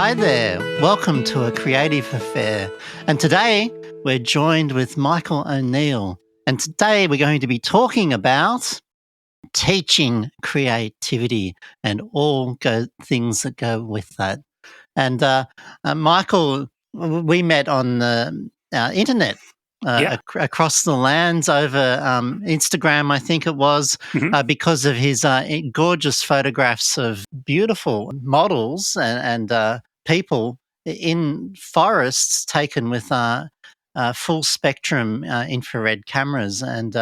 Hi there, welcome to A Creative Affair. And today we're joined with Michael O'Neill. And today we're going to be talking about teaching creativity and all things that go with that. And Michael, we met on the internet Yeah. across the lands over Instagram, I think it was, hmm because of his gorgeous photographs of beautiful models and people in forests taken with full spectrum infrared cameras. And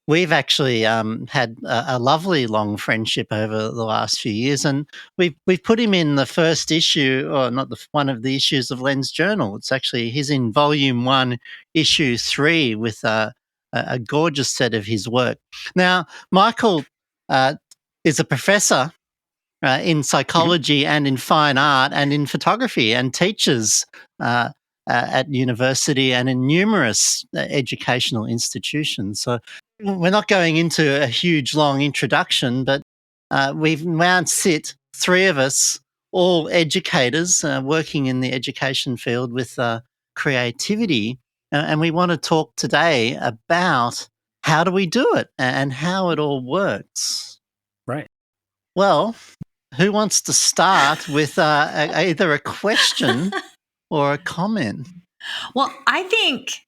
we've actually had a lovely long friendship over the last few years, and we've put him in the first issue, or not one of the issues of Lens Journal. It's actually he's in volume 1, issue 3, with a gorgeous set of his work. Now, Michael uh, is a professor in hmm psychology and in fine art and in photography, and teaches at university and in numerous educational institutions. So we're not going into a huge long introduction, but we've now sit three of us, all educators working in the education field with creativity, and we want to talk today about how do we do it and how it all works. Right. Well, who wants to start with either a question or a comment? Well, I think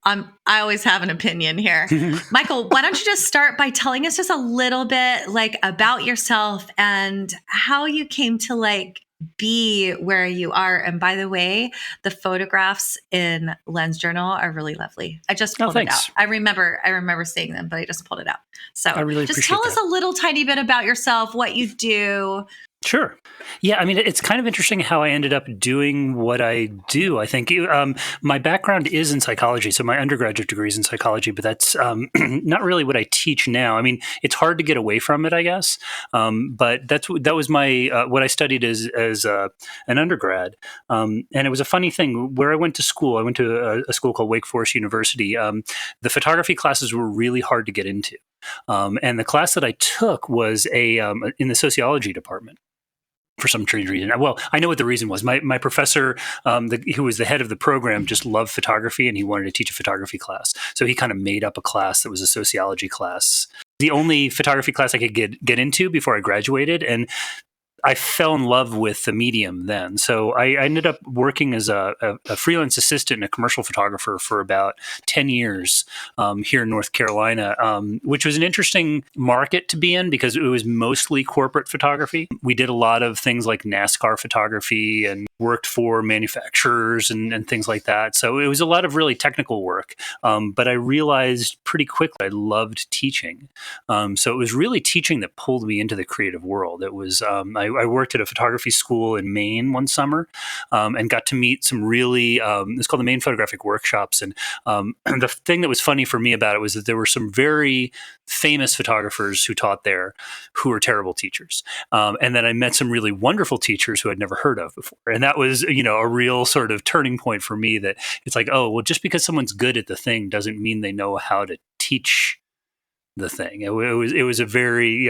I always have an opinion here. Michael, why don't you just start by telling us just a little bit about yourself and how you came to be where you are. And by the way, the photographs in Lens Journal are really lovely. I just pulled it out. Thanks. I remember seeing them, but I just pulled it out. So I really just appreciate tell us that. a little tiny bit about yourself, what you do. Sure. Yeah, I mean, it's kind of interesting how I ended up doing what I do. I think my background is in psychology, so my undergraduate degree is in psychology, but that's not really what I teach now. I mean, it's hard to get away from it, I guess. But that was my what I studied as an undergrad, and it was a funny thing where I went to school. I went to a school called Wake Forest University. The photography classes were really hard to get into, and the class that I took was in the sociology department. For some strange reason. Well, I know what the reason was. My professor, who was the head of the program, just loved photography, and he wanted to teach a photography class. So he kind of made up a class that was a sociology class. The only photography class I could get into before I graduated, and I fell in love with the medium then. So I ended up working as a freelance assistant and a commercial photographer for about 10 years here in North Carolina, which was an interesting market to be in because it was mostly corporate photography. We did a lot of things like NASCAR photography and worked for manufacturers and things like that. So it was a lot of really technical work. But I realized pretty quickly I loved teaching. So it was really teaching that pulled me into the creative world. It was I worked at a photography school in Maine one summer and got to meet some really, it's called the Maine Photographic Workshops. And the thing that was funny for me about it was that there were some very famous photographers who taught there who were terrible teachers. And then I met some really wonderful teachers who I'd never heard of before. And that was, a real sort of turning point for me that it's like, oh, well, just because someone's good at the thing doesn't mean they know how to teach the thing. It was a very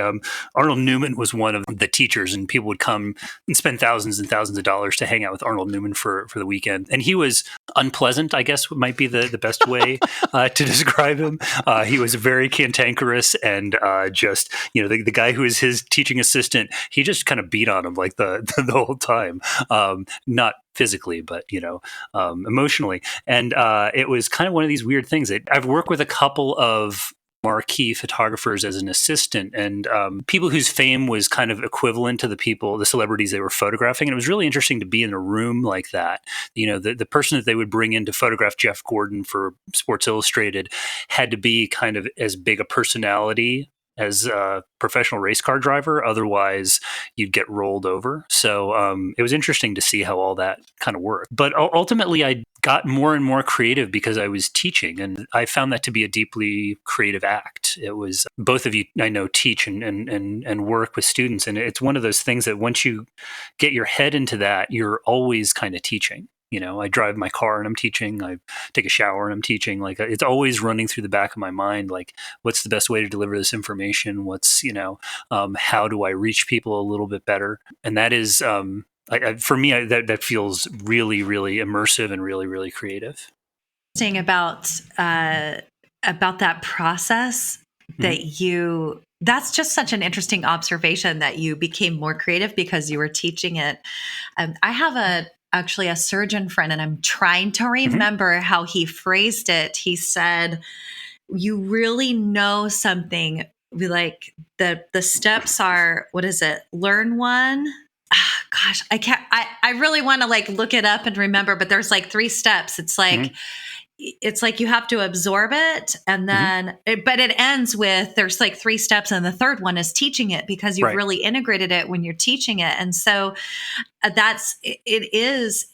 Arnold Newman was one of the teachers, and people would come and spend thousands and thousands of dollars to hang out with Arnold Newman for the weekend. And he was unpleasant, I guess might be the best way to describe him. He was very cantankerous and just the guy who was his teaching assistant. He just kind of beat on him like the whole time, not physically, but emotionally. And it was kind of one of these weird things that I've worked with a couple of marquee photographers as an assistant and people whose fame was kind of equivalent to the celebrities they were photographing. And it was really interesting to be in a room like that. The person that they would bring in to photograph Jeff Gordon for Sports Illustrated had to be kind of as big a personality as a professional race car driver. Otherwise, you'd get rolled over. So it was interesting to see how all that kind of worked. But ultimately, I got more and more creative because I was teaching, and I found that to be a deeply creative act. It was both of you, I know, teach and work with students, and it's one of those things that once you get your head into that, you're always kind of teaching. I drive my car and I'm teaching. I take a shower and I'm teaching. Like it's always running through the back of my mind. Like, what's the best way to deliver this information? What's how do I reach people a little bit better? And that is For me, that feels really, really immersive and really, really creative. Thing about that process that that's just such an interesting observation that you became more creative because you were teaching it. I have actually a surgeon friend, and I'm trying to remember how he phrased it. He said, you really know something, like the steps are, what is it? Learn one. Gosh, I can't, I really want to like look it up and remember, but there's like 3 steps. It's like you have to absorb it, and then but it ends with, there's like 3 steps, and the third one is teaching it, because you've really integrated it when you're teaching it. And so it is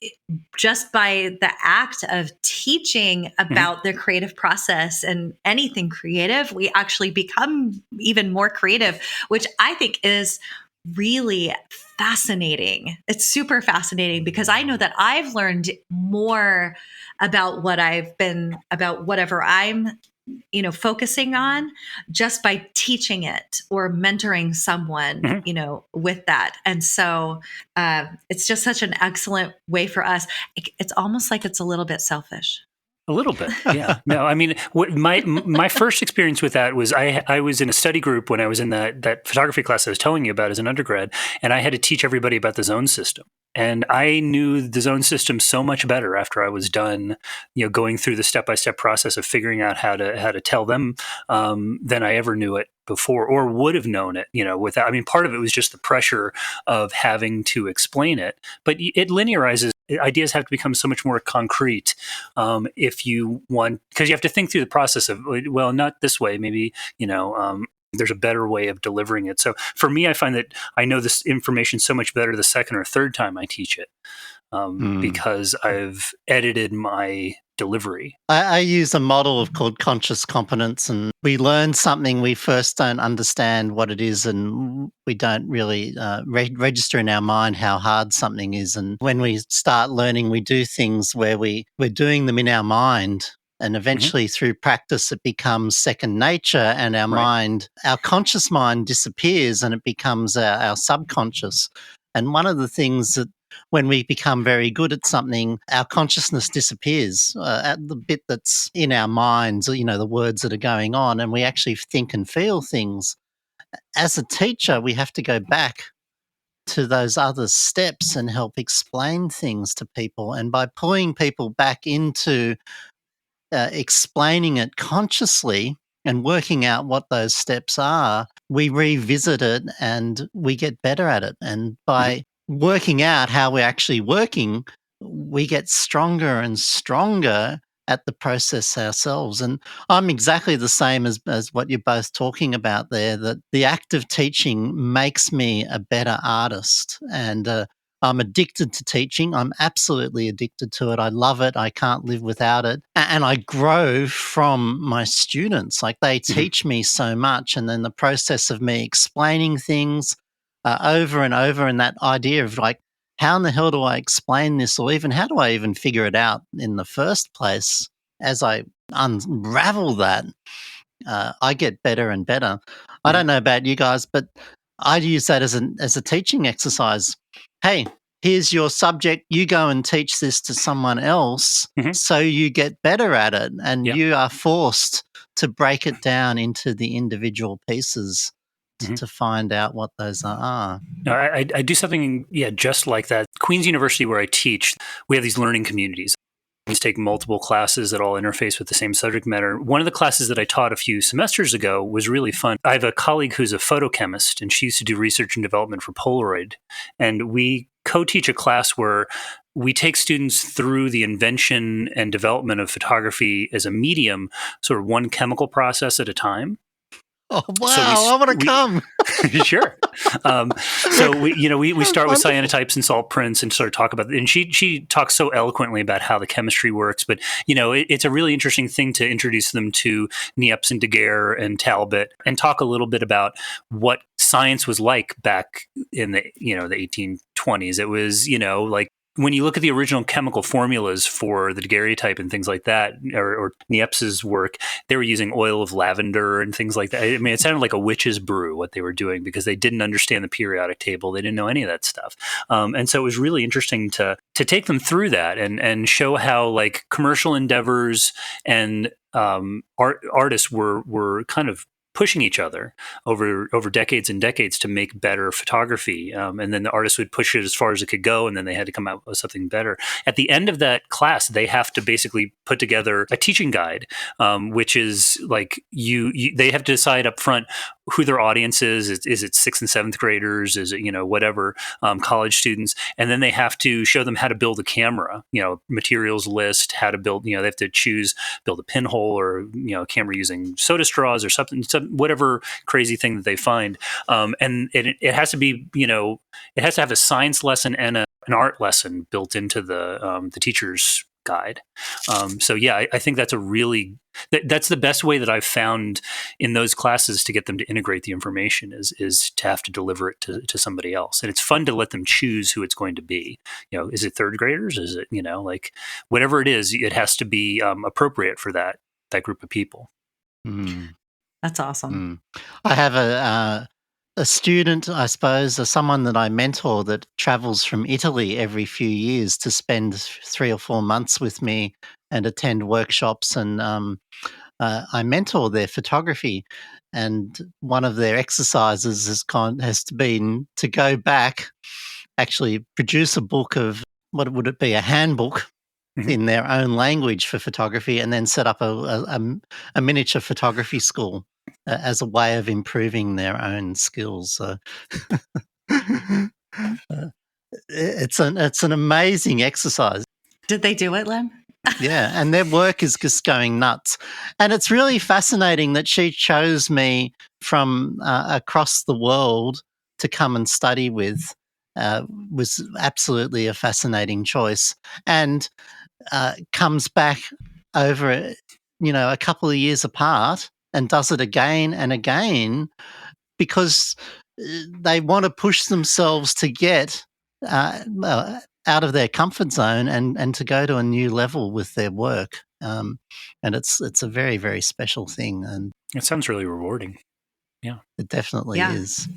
just by the act of teaching about the creative process and anything creative, we actually become even more creative, which I think is really fascinating. It's super fascinating, because I know that I've learned more about whatever I'm focusing on, just by teaching it or mentoring someone with that. And so it's just such an excellent way for us. It's almost like it's a little bit selfish. A little bit, yeah. No, I mean, my first experience with that was I was in a study group when I was in that photography class I was telling you about as an undergrad, and I had to teach everybody about the zone system. And I knew the zone system so much better after I was done, going through the step-by-step process of figuring out how to tell them than I ever knew it before, or would have known it, without. I mean, part of it was just the pressure of having to explain it, but it linearizes. Ideas have to become so much more concrete if you want, because you have to think through the process of, well, not this way, maybe, there's a better way of delivering it. So for me, I find that I know this information so much better the second or third time I teach it, because I've edited my delivery. I use a model called conscious competence, and we learn something, we first don't understand what it is, and we don't really register in our mind how hard something is. And when we start learning, we do things where we're doing them in our mind, and eventually through practice it becomes second nature, and our conscious mind disappears, and it becomes our subconscious. And one of the things that, when we become very good at something, our consciousness disappears at the bit that's in our minds, the words that are going on, and we actually think and feel things. As a teacher, we have to go back to those other steps and help explain things to people. And by pulling people back into explaining it consciously and working out what those steps are, we revisit it and we get better at it. And by working out how we're actually working, we get stronger and stronger at the process ourselves. And I'm exactly the same as what you're both talking about there, that the act of teaching makes me a better artist. And I'm addicted to teaching. I'm absolutely addicted to it. I love it. I can't live without it. And I grow from my students. Like, they teach me so much. And then the process of me explaining things over and over, and that idea of like, how in the hell do I explain this? Or even how do I even figure it out in the first place? As I unravel that, I get better and better. I don't know about you guys, but I use that as a teaching exercise. Hey, here's your subject. You go and teach this to someone else, so you get better at it, and you are forced to break it down into the individual pieces to find out what those are. No, I do something, just like that. Queen's University, where I teach, we have these learning communities. We take multiple classes that all interface with the same subject matter. One of the classes that I taught a few semesters ago was really fun. I have a colleague who's a photochemist, and she used to do research and development for Polaroid. And we co-teach a class where we take students through the invention and development of photography as a medium, sort of one chemical process at a time. Oh, wow. I want to come. Sure. So we start with cyanotypes and salt prints and sort of talk about, and she talks so eloquently about how the chemistry works, but it's a really interesting thing to introduce them to Niepce and Daguerre and Talbot, and talk a little bit about what science was like back in the 1820s. It was, like when you look at the original chemical formulas for the daguerreotype and things like that, or Niepce's work, they were using oil of lavender and things like that. I mean, it sounded like a witch's brew what they were doing, because they didn't understand the periodic table. They didn't know any of that stuff. And so it was really interesting to take them through that and show how like commercial endeavors and artists were kind of pushing each other over decades and decades to make better photography. And then the artist would push it as far as it could go, and then they had to come out with something better. At the end of that class, they have to basically put together a teaching guide, which is like they have to decide up front who their audience is. Is it 6th and 7th graders? Is it, whatever, college students? And then they have to show them how to build a camera, materials list, how to build, they have to build a pinhole, or, a camera using soda straws or something, whatever crazy thing that they find. And it has to be, it has to have a science lesson and an art lesson built into the teacher's guide. So yeah, I think that's that's the best way that I've found in those classes to get them to integrate the information is to have to deliver it to somebody else. And it's fun to let them choose who it's going to be. Is it 3rd graders? Is it, like whatever it is, it has to be appropriate for that group of people. Mm. That's awesome. I have a student, I suppose, or someone that I mentor that travels from Italy every few years to spend 3 or 4 months with me and attend workshops. And I mentor their photography. And one of their exercises has been to go back, actually produce a book of, what would it be, a handbook in their own language for photography, and then set up a miniature photography school as a way of improving their own skills. So it's an amazing exercise. Did they do it, Len? Yeah, and their work is just going nuts. And it's really fascinating that she chose me from across the world to come and study with. Was absolutely a fascinating choice. And comes back over, a couple of years apart and does it again and again, because they want to push themselves to get out of their comfort zone and to go to a new level with their work. And it's a very, very special thing. And it sounds really rewarding. Yeah, it definitely is.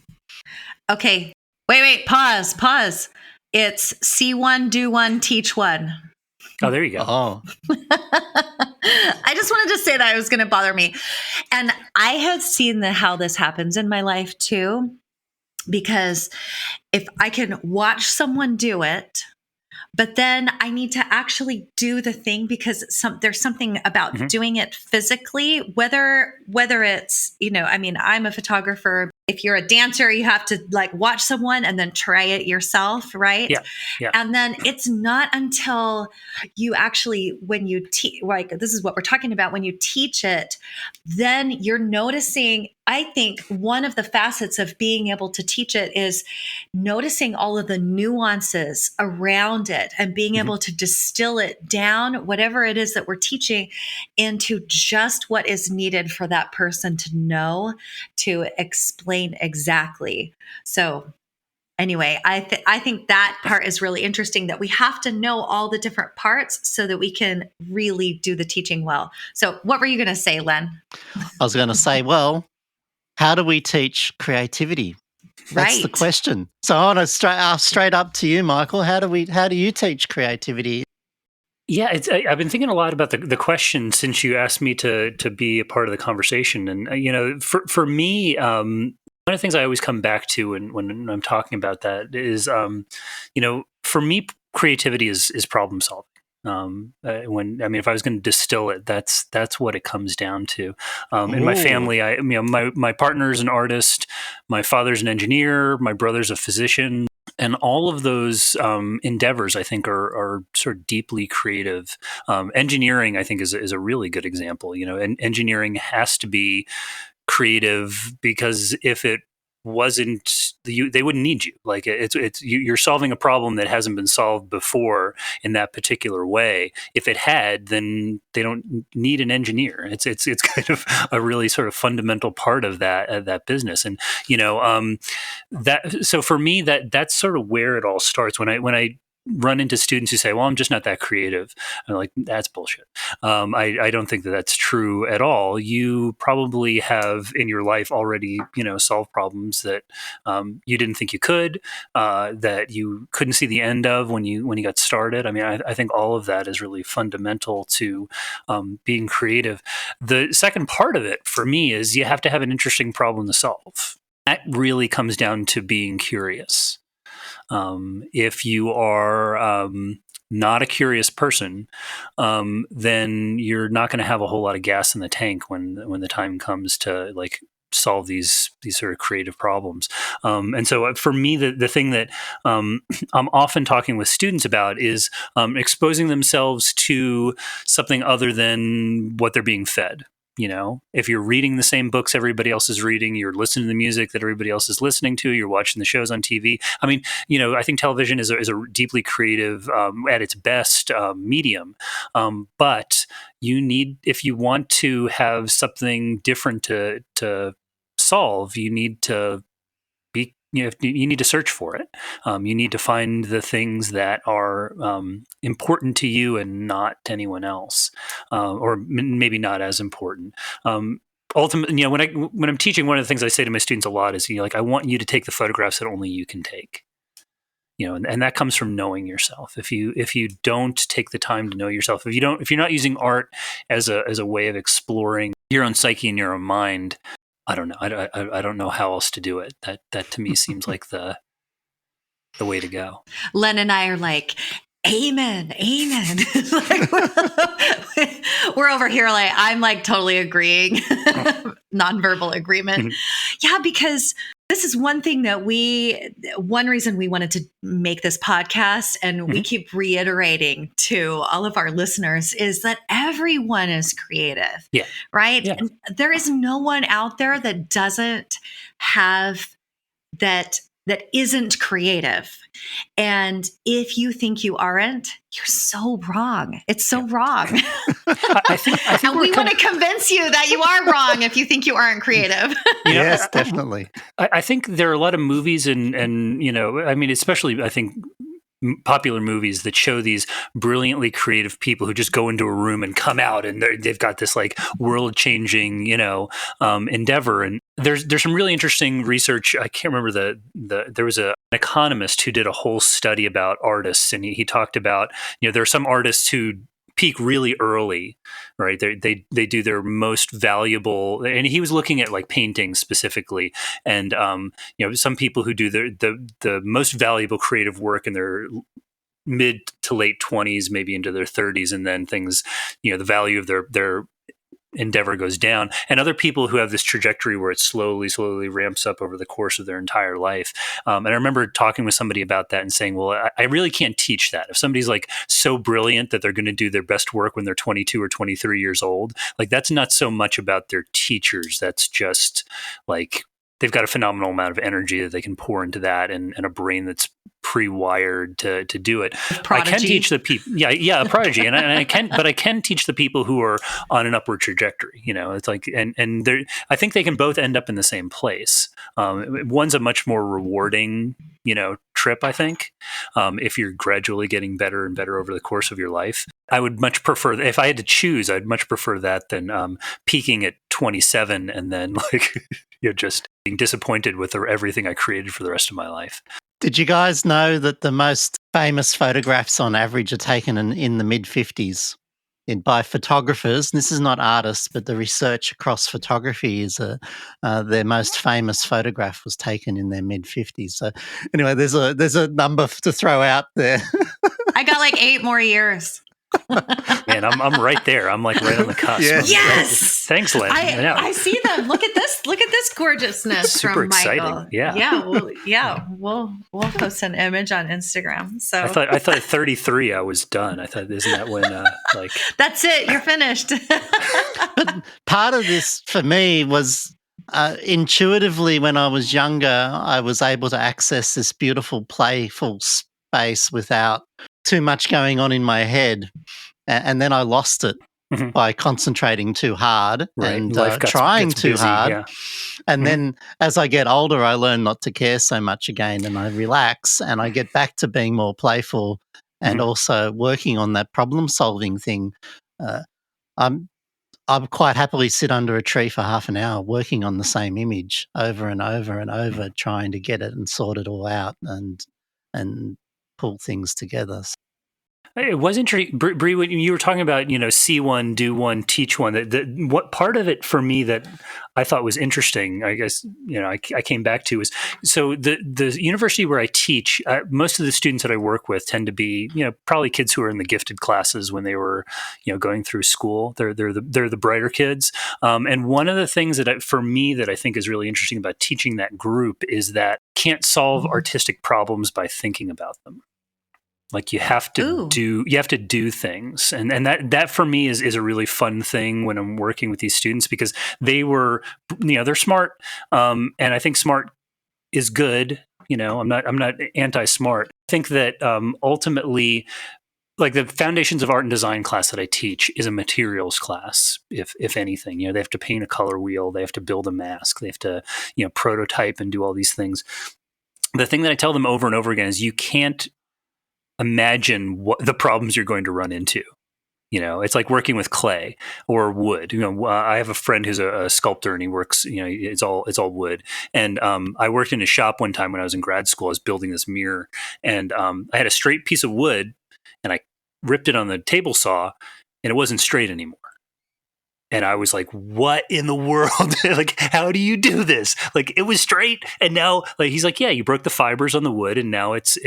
Okay. Wait, pause. It's see one, do one, teach one. Oh, there you go. Oh. I just wanted to say that it was going to bother me. And I have seen how this happens in my life too, because if I can watch someone do it, but then I need to actually do the thing, because there's something about doing it physically, whether it's, I'm a photographer. If you're a dancer, you have to like watch someone and then try it yourself, right? Yeah. And then it's not until you actually, when you teach, like this is what we're talking about, when you teach it, then you're noticing. I think one of the facets of being able to teach it is noticing all of the nuances around it and being able to distill it down, whatever it is that we're teaching, into just what is needed for that person to know, to explain exactly. So anyway, I think that part is really interesting, that we have to know all the different parts so that we can really do the teaching well. So what were you going to say, Len? I was going to say, well, how do we teach creativity? That's the question. So I want to ask straight up to you, Michael. How do you teach creativity? Yeah, I've been thinking a lot about the question since you asked me to be a part of the conversation. And for me, one of the things I always come back to when I'm talking about that is, for me, creativity is problem solving. If I was going to distill it, that's what it comes down to. In my family, my partner's an artist, my father's an engineer, my brother's a physician, and all of those endeavors, I think, are sort of deeply creative. Engineering, I think, is a really good example. And engineering has to be creative, because if it wasn't, they wouldn't need you. Like you're solving a problem that hasn't been solved before in that particular way. If it had, then they don't need an engineer. It's kind of a really sort of fundamental part of that business. And that, so for me, that's sort of where it all starts. When I run into students who say, well, I'm just not that creative. I'm like, that's bullshit. I don't think that that's true at all. You probably have in your life already, solved problems that you didn't think you could, that you couldn't see the end of when you got started. I mean, I think all of that is really fundamental to being creative. The second part of it for me is you have to have an interesting problem to solve. That really comes down to being curious. If you are not a curious person, then you're not going to have a whole lot of gas in the tank when the time comes to like solve these sort of creative problems. And so for me, the thing that I'm often talking with students about is exposing themselves to something other than what they're being fed. If you're reading the same books everybody else is reading, you're listening to the music that everybody else is listening to, you're watching the shows on TV. I mean, I think television is a deeply creative, at its best, medium. But if you want to have something different to solve, you need to you need to search for it. You need to find the things that are important to you and not to anyone else, or maybe not as important. Ultimately, when I'm teaching, one of the things I say to my students a lot is, I want you to take the photographs that only you can take. And that comes from knowing yourself. If you don't take the time to know yourself, if you're not using art as a way of exploring your own psyche and your own mind, I don't know. I don't know how else to do it. That to me seems like the way to go. Len and I are like, amen. Like, we're over here like, I'm like totally agreeing. Nonverbal agreement. Mm-hmm. Yeah, because this is one reason we wanted to make this podcast, and mm-hmm. we keep reiterating to all of our listeners, is that everyone is creative. Yeah. Right? Yeah. And there is no one out there that doesn't have that isn't creative. And if you think you aren't, you're so wrong. It's so wrong. I think and we want to convince you that you are wrong if you think you aren't creative. Yes, definitely. I think there are a lot of movies and I mean, especially I think popular movies that show these brilliantly creative people who just go into a room and come out and they've got this like world-changing, endeavor. And there's some really interesting research. I can't remember there was an economist who did a whole study about artists, and he talked about, there are some artists who peak really early, right? They do their most valuable, and he was looking at like paintings specifically, and some people who do the most valuable creative work in their mid to late 20s, maybe into their 30s, and then things, the value of their endeavor goes down, and other people who have this trajectory where it slowly ramps up over the course of their entire life. And I remember talking with somebody about that and saying, well, I really can't teach that. If somebody's like so brilliant that they're going to do their best work when they're 22 or 23 years old, like that's not so much about their teachers. That's just like they've got a phenomenal amount of energy that they can pour into that, and a brain that's pre-wired to do it. Prodigy. I can teach the people, a prodigy, and I can teach the people who are on an upward trajectory. It's like, and I think they can both end up in the same place. One's a much more rewarding, trip, I think, if you're gradually getting better and better over the course of your life. I would much prefer, if I had to choose, I'd much prefer that than peaking at 27 and then like just being disappointed with everything I created for the rest of my life. Did you guys know that the most famous photographs on average are taken in the mid-50s by photographers? This is not artists, but the research across photography is their most famous photograph was taken in their mid-50s. So anyway, there's a number to throw out there. I got like 8 more years. Man, I'm right there. I'm like right on the cusp. Yes. Thanks, Len. I see them. Look at this gorgeousness super from exciting. Michael. Yeah. We'll post an image on Instagram. So I thought at 33 I was done. I thought, isn't that when like that's it? You're finished. But part of this for me was intuitively when I was younger, I was able to access this beautiful, playful space without too much going on in my head, and then I lost it by concentrating too hard Right. and Life trying gets too busy. hard. Yeah. And then as I get older, I learn not to care so much again, and I relax and I get back to being more playful and also working on that problem solving thing. Uh, I'm I'll quite happily sit under a tree for half an hour working on the same image over and over and over, trying to get it and sort it all out and pull things together. It was interesting, Bree, when you were talking about, see one, do one, teach one. What part of it for me that I thought was interesting, I guess, I came back to is, so the university where I teach, most of the students that I work with tend to be, probably kids who are in the gifted classes when they were, going through school. They're the brighter kids. And one of the things for me that I think is really interesting about teaching that group is that can't solve artistic problems by thinking about them. Like you have to do things. And that for me is a really fun thing when I'm working with these students, because they were, they're smart. And I think smart is good. I'm not anti-smart. I think that ultimately, like the foundations of art and design class that I teach is a materials class, if anything. They have to paint a color wheel, they have to build a mask, they have to, prototype and do all these things. The thing that I tell them over and over again is you can't imagine what the problems you're going to run into. It's like working with clay or wood. I have a friend who's a sculptor, and he works, it's all wood. And I worked in his shop one time when I was in grad school. I was building this mirror, and I had a straight piece of wood, and I ripped it on the table saw, and it wasn't straight anymore. And I was like, what in the world? Like, how do you do this? Like, it was straight. And now, like, he's like, yeah, you broke the fibers on the wood and now it's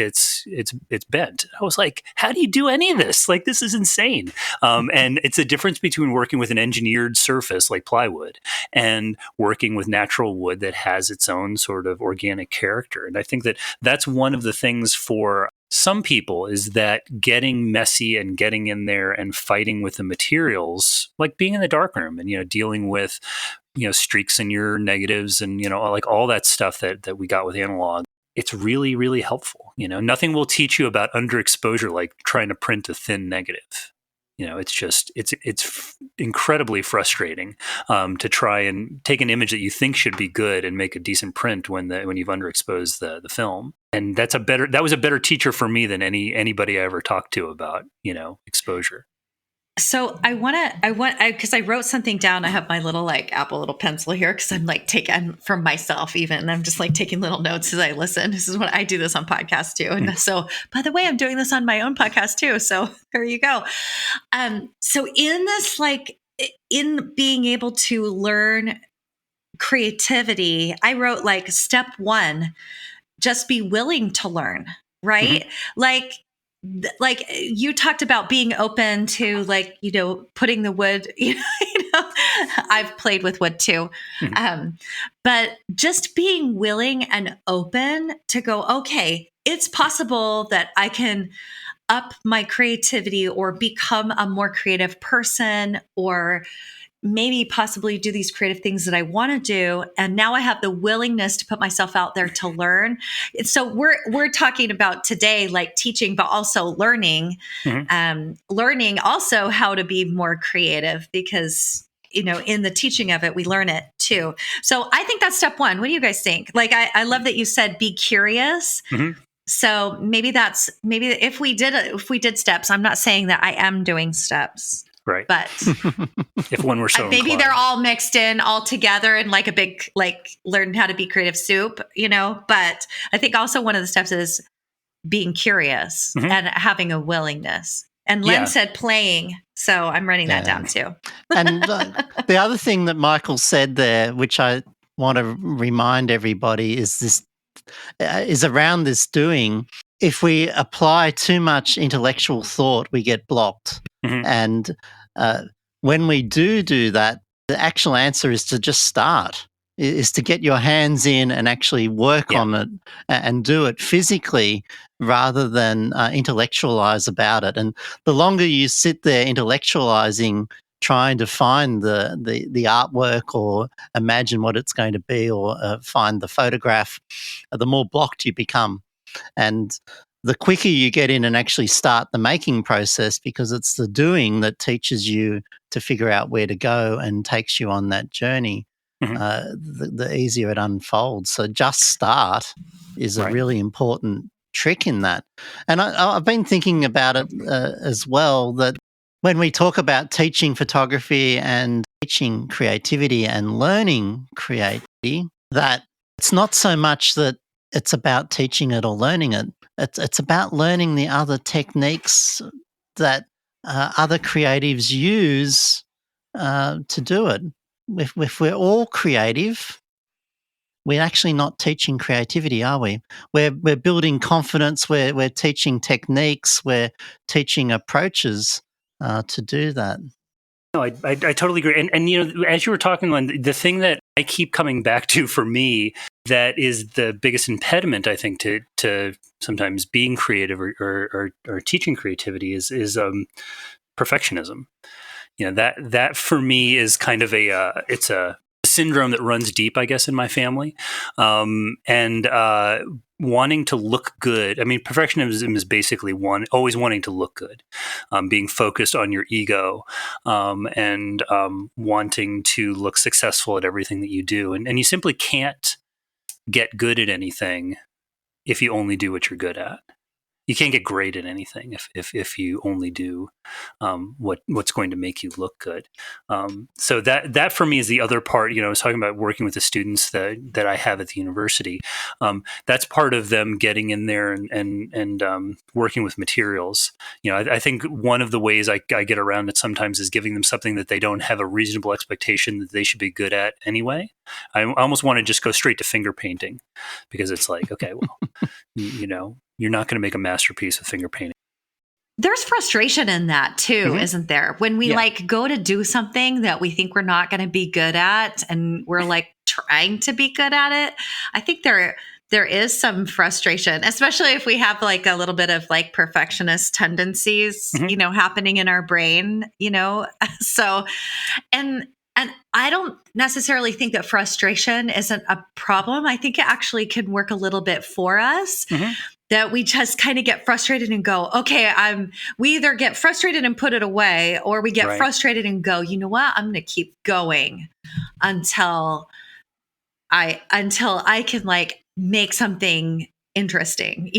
bent. I was like, how do you do any of this? Like, this is insane. And it's a difference between working with an engineered surface like plywood and working with natural wood that has its own sort of organic character. And I think that that's one of the things for some people, is that getting messy and getting in there and fighting with the materials, like being in the darkroom and dealing with streaks in your negatives and like all that stuff that we got with analog. It's really, really helpful. Nothing will teach you about underexposure like trying to print a thin negative. It's incredibly frustrating to try and take an image that you think should be good and make a decent print when you've underexposed the film. And that was a better teacher for me than anybody I ever talked to about exposure. So because I wrote something down. I have my little like Apple little pencil here because I'm like taking from myself even. I'm just like taking little notes as I listen. This is what I do this on podcasts too. And so, by the way, I'm doing this on my own podcast too. So there you go. So in this, like in being able to learn creativity, I wrote like step 1, just be willing to learn, right? Like you talked about being open to like, putting the wood, I've played with wood too. But just being willing and open to go, okay, it's possible that I can up my creativity or become a more creative person, or maybe possibly do these creative things that I want to do. And now I have the willingness to put myself out there to learn. So we're talking about today, like teaching, but also learning, learning also how to be more creative, because, in the teaching of it, we learn it too. So I think that's step 1. What do you guys think? Like, I love that you said, be curious. So maybe if we did steps, I'm not saying that I am doing steps. Right. But if one were so maybe inclined. they're all mixed in all together in like a big, like learn how to be creative soup, but I think also one of the steps is being curious and having a willingness. And Len said playing. So I'm writing that down too. And the other thing that Michael said there, which I want to remind everybody, is around this doing. If we apply too much intellectual thought, we get blocked. And when we do that, the actual answer is to just start, is to get your hands in and actually work on it and do it physically rather than intellectualize about it. And the longer you sit there intellectualizing, trying to find the artwork or imagine what it's going to be or find the photograph, the more blocked you become. And the quicker you get in and actually start the making process, because it's the doing that teaches you to figure out where to go and takes you on that journey, Mhm. the easier it unfolds. So just start is a Right. really important trick in that. And I've been thinking about it as well, that when we talk about teaching photography and teaching creativity and learning creativity, that it's not so much that it's about teaching it or learning it. It's about learning the other techniques that other creatives use to do it. If we're all creative, we're actually not teaching creativity, are we? We're building confidence. We're teaching techniques. We're teaching approaches to do that. No, I totally agree. And as you were talking, on the thing that I keep coming back to for me, that is the biggest impediment, I think, to sometimes being creative or teaching creativity is perfectionism. That for me is kind of it's a syndrome that runs deep, I guess, in my family, and wanting to look good. I mean, perfectionism is basically always wanting to look good, being focused on your ego, and wanting to look successful at everything that you do, and you simply can't get good at anything if you only do what you're good at. You can't get great at anything if you only do what's going to make you look good. So that for me is the other part. I was talking about working with the students that I have at the university. That's part of them getting in there and working with materials. I think one of the ways I get around it sometimes is giving them something that they don't have a reasonable expectation that they should be good at anyway. I almost want to just go straight to finger painting, because it's like, okay, well, you're not going to make a masterpiece with finger painting. There's frustration in that too, isn't there? When we go to do something that we think we're not going to be good at, and we're like trying to be good at it. I think there is some frustration, especially if we have like a little bit of like perfectionist tendencies, happening in our brain, So, and I don't necessarily think that frustration isn't a problem. I think it actually can work a little bit for us. That we just kind of get frustrated and go, okay, we either get frustrated and put it away, or we get frustrated and go, you know what? I'm going to keep going until I can like make something interesting,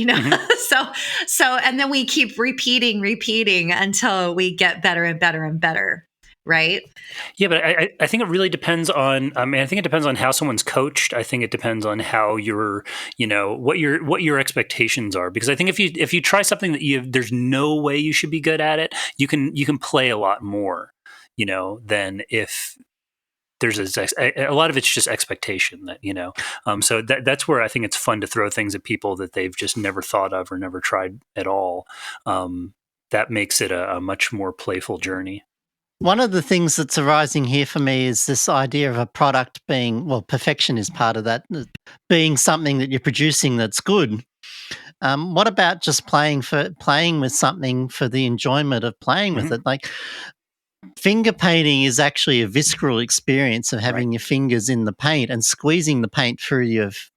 So, and then we keep repeating until we get better and better and better. Right. Yeah, but I think it really depends on. I think it depends on how someone's coached. I think it depends on how what your expectations are. Because I think if you try something that there's no way you should be good at it, you can play a lot more, than if there's a lot of it's just expectation that So that's where I think it's fun to throw things at people that they've just never thought of or never tried at all. That makes it a much more playful journey. One of the things that's arising here for me is this idea of a product being, well, perfection is part of that, being something that you're producing that's good. What about just playing with something for the enjoyment of playing with it? Like, finger painting is actually a visceral experience of having your fingers in the paint and squeezing the paint through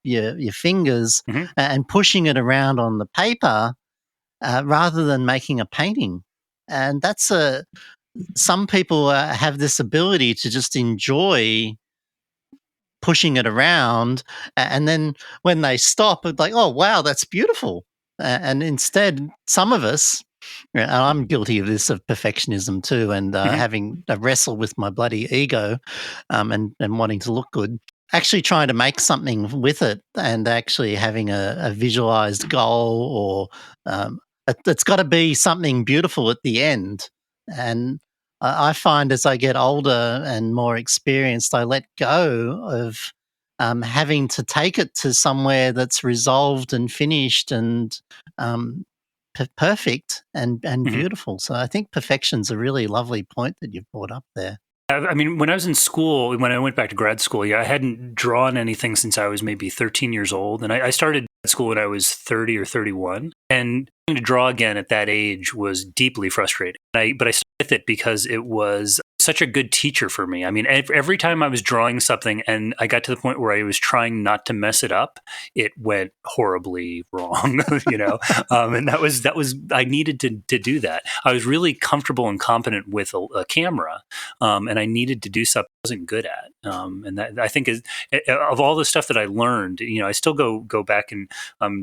your fingers and pushing it around on the paper rather than making a painting. And some people have this ability to just enjoy pushing it around, and then when they stop, it's like, oh wow, that's beautiful. And instead, some of us, and I'm guilty of this, of perfectionism too, and having a wrestle with my bloody ego, and wanting to look good. Actually, trying to make something with it, and actually having a visualized goal, or it's got to be something beautiful at the end. And I find as I get older and more experienced, I let go of having to take it to somewhere that's resolved and finished and perfect and beautiful. So I think perfection's a really lovely point that you've brought up there. I mean, when I was in school, when I went back to grad school, I hadn't drawn anything since I was maybe 13 years old. And I started school when I was 30 or 31. And to draw again at that age was deeply frustrating. But I stuck with it because it was such a good teacher for me. I mean, every time I was drawing something and I got to the point where I was trying not to mess it up, it went horribly wrong, and that was I needed to do that. I was really comfortable and competent with a camera, and I needed to do something I wasn't good at. And that, I think, is of all the stuff that I learned, I still go back and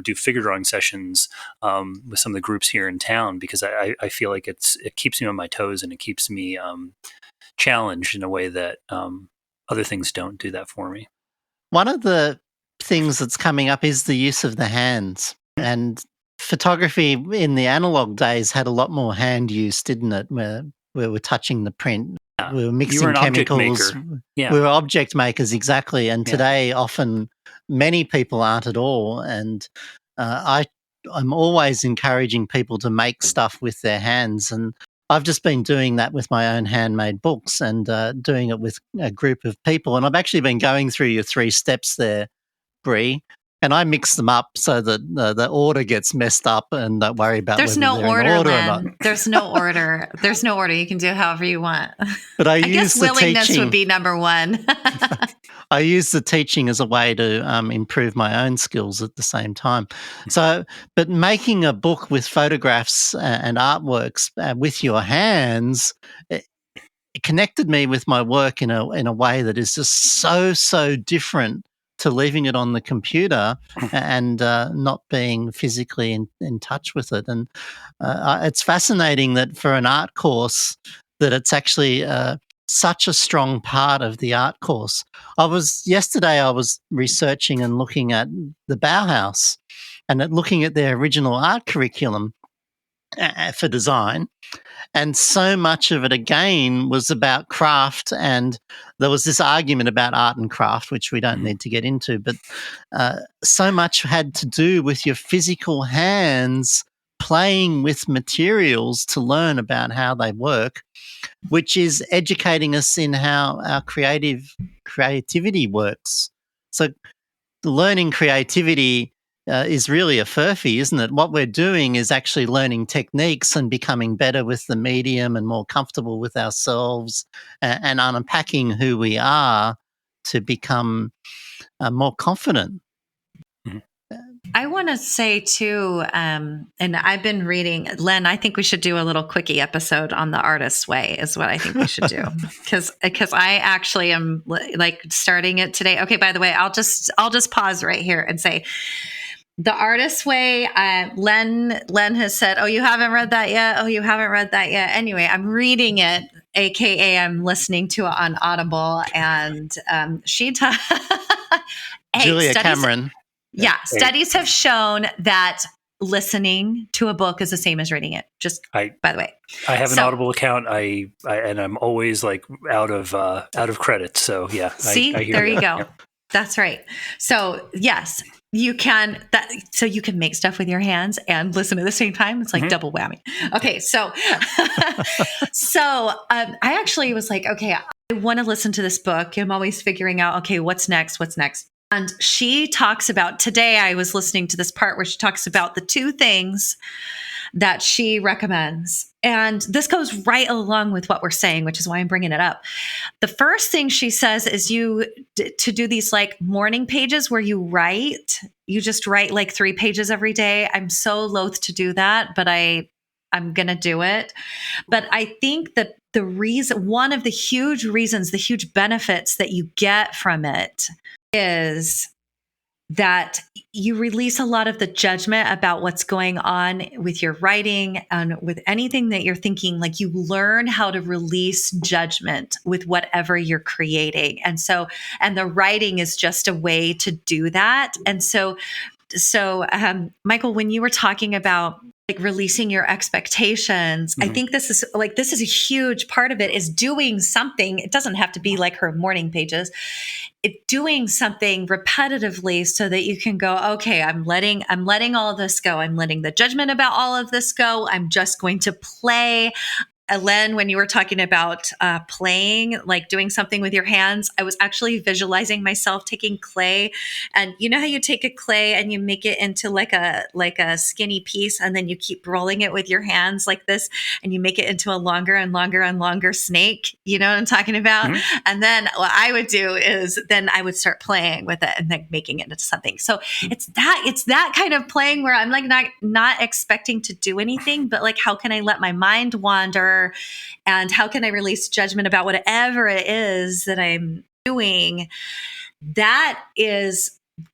do figure drawing sessions with some of the groups here in town, because I feel like it keeps me on my toes, and it keeps me challenged in a way that other things don't do that for me. One of the things that's coming up is the use of the hands. And photography in the analog days had a lot more hand use, didn't it? Where we were touching the print, we were mixing You were an chemicals. object maker. Yeah. We were object makers, exactly. And Yeah. today, often, many people aren't at all. And I'm always encouraging people to make stuff with their hands. And I've just been doing that with my own handmade books, and doing it with a group of people. And I've actually been going through your 3 steps there, Bree, and I mix them up so that the order gets messed up, and don't worry about There's whether no they're order, in order or Len. not. There's no order. There's no order. You can do however you want. But I guess use the willingness teaching. would be number one. I use the teaching as a way to improve my own skills at the same time. So, but making a book with photographs and artworks with your hands, it connected me with my work in a way that is just so different to leaving it on the computer and not being physically in touch with it. And it's fascinating that for an art course, that it's actually such a strong part of the art course. Yesterday I was researching and looking at the Bauhaus and looking at their original art curriculum for design. And so much of it, again, was about craft. And there was this argument about art and craft, which we don't need to get into. But so much had to do with your physical hands playing with materials to learn about how they work, which is educating us in how our creativity works. So learning creativity is really a furphy, isn't it? What we're doing is actually learning techniques and becoming better with the medium and more comfortable with ourselves, and unpacking who we are to become more confident. I want to say too, and I've been reading, Len, I think we should do a little quickie episode on the artist's way is what I think we should do. Because I actually am like starting it today. Okay, by the way, I'll just pause right here and say, the artist's way, Len has said, oh, you haven't read that yet? Oh, you haven't read that yet? Anyway, I'm reading it, AKA I'm listening to it on Audible, and she Julia Cameron. Yeah, studies have shown that listening to a book is the same as reading it. Just by the way, I have an Audible account. And I'm always like out of credits. So yeah, see, I hear there you that. go. Yeah. That's right. So yes, you can. So you can make stuff with your hands and listen at the same time. It's like double whammy. Okay, so I actually was like, okay, I want to listen to this book. I'm always figuring out, okay, what's next? And she talks about, today I was listening to this part where she talks about the 2 things that she recommends. And this goes right along with what we're saying, which is why I'm bringing it up. The first thing she says is to do these like morning pages where you just write like 3 pages every day. I'm so loath to do that, but I'm going to do it. But I think that one of the huge reasons, the huge benefits that you get from it is that you release a lot of the judgment about what's going on with your writing and with anything that you're thinking. Like, you learn how to release judgment with whatever you're creating. And the writing is just a way to do that. And so Michael, when you were talking about like releasing your expectations, I think this is a huge part of it, is doing something. It doesn't have to be like her morning pages. Doing something repetitively so that you can go, okay, I'm letting all of this go. I'm letting the judgment about all of this go. I'm just going to play. Len, when you were talking about playing, like doing something with your hands, I was actually visualizing myself taking clay, and you know how you take a clay and you make it into like a skinny piece, and then you keep rolling it with your hands like this, and you make it into a longer and longer and longer snake. You know what I'm talking about? Mhm. And then what I would do is then I would start playing with it and then making it into something. So it's that kind of playing where I'm like not expecting to do anything, but like how can I let my mind wander, and how can I release judgment about whatever it is that I'm doing?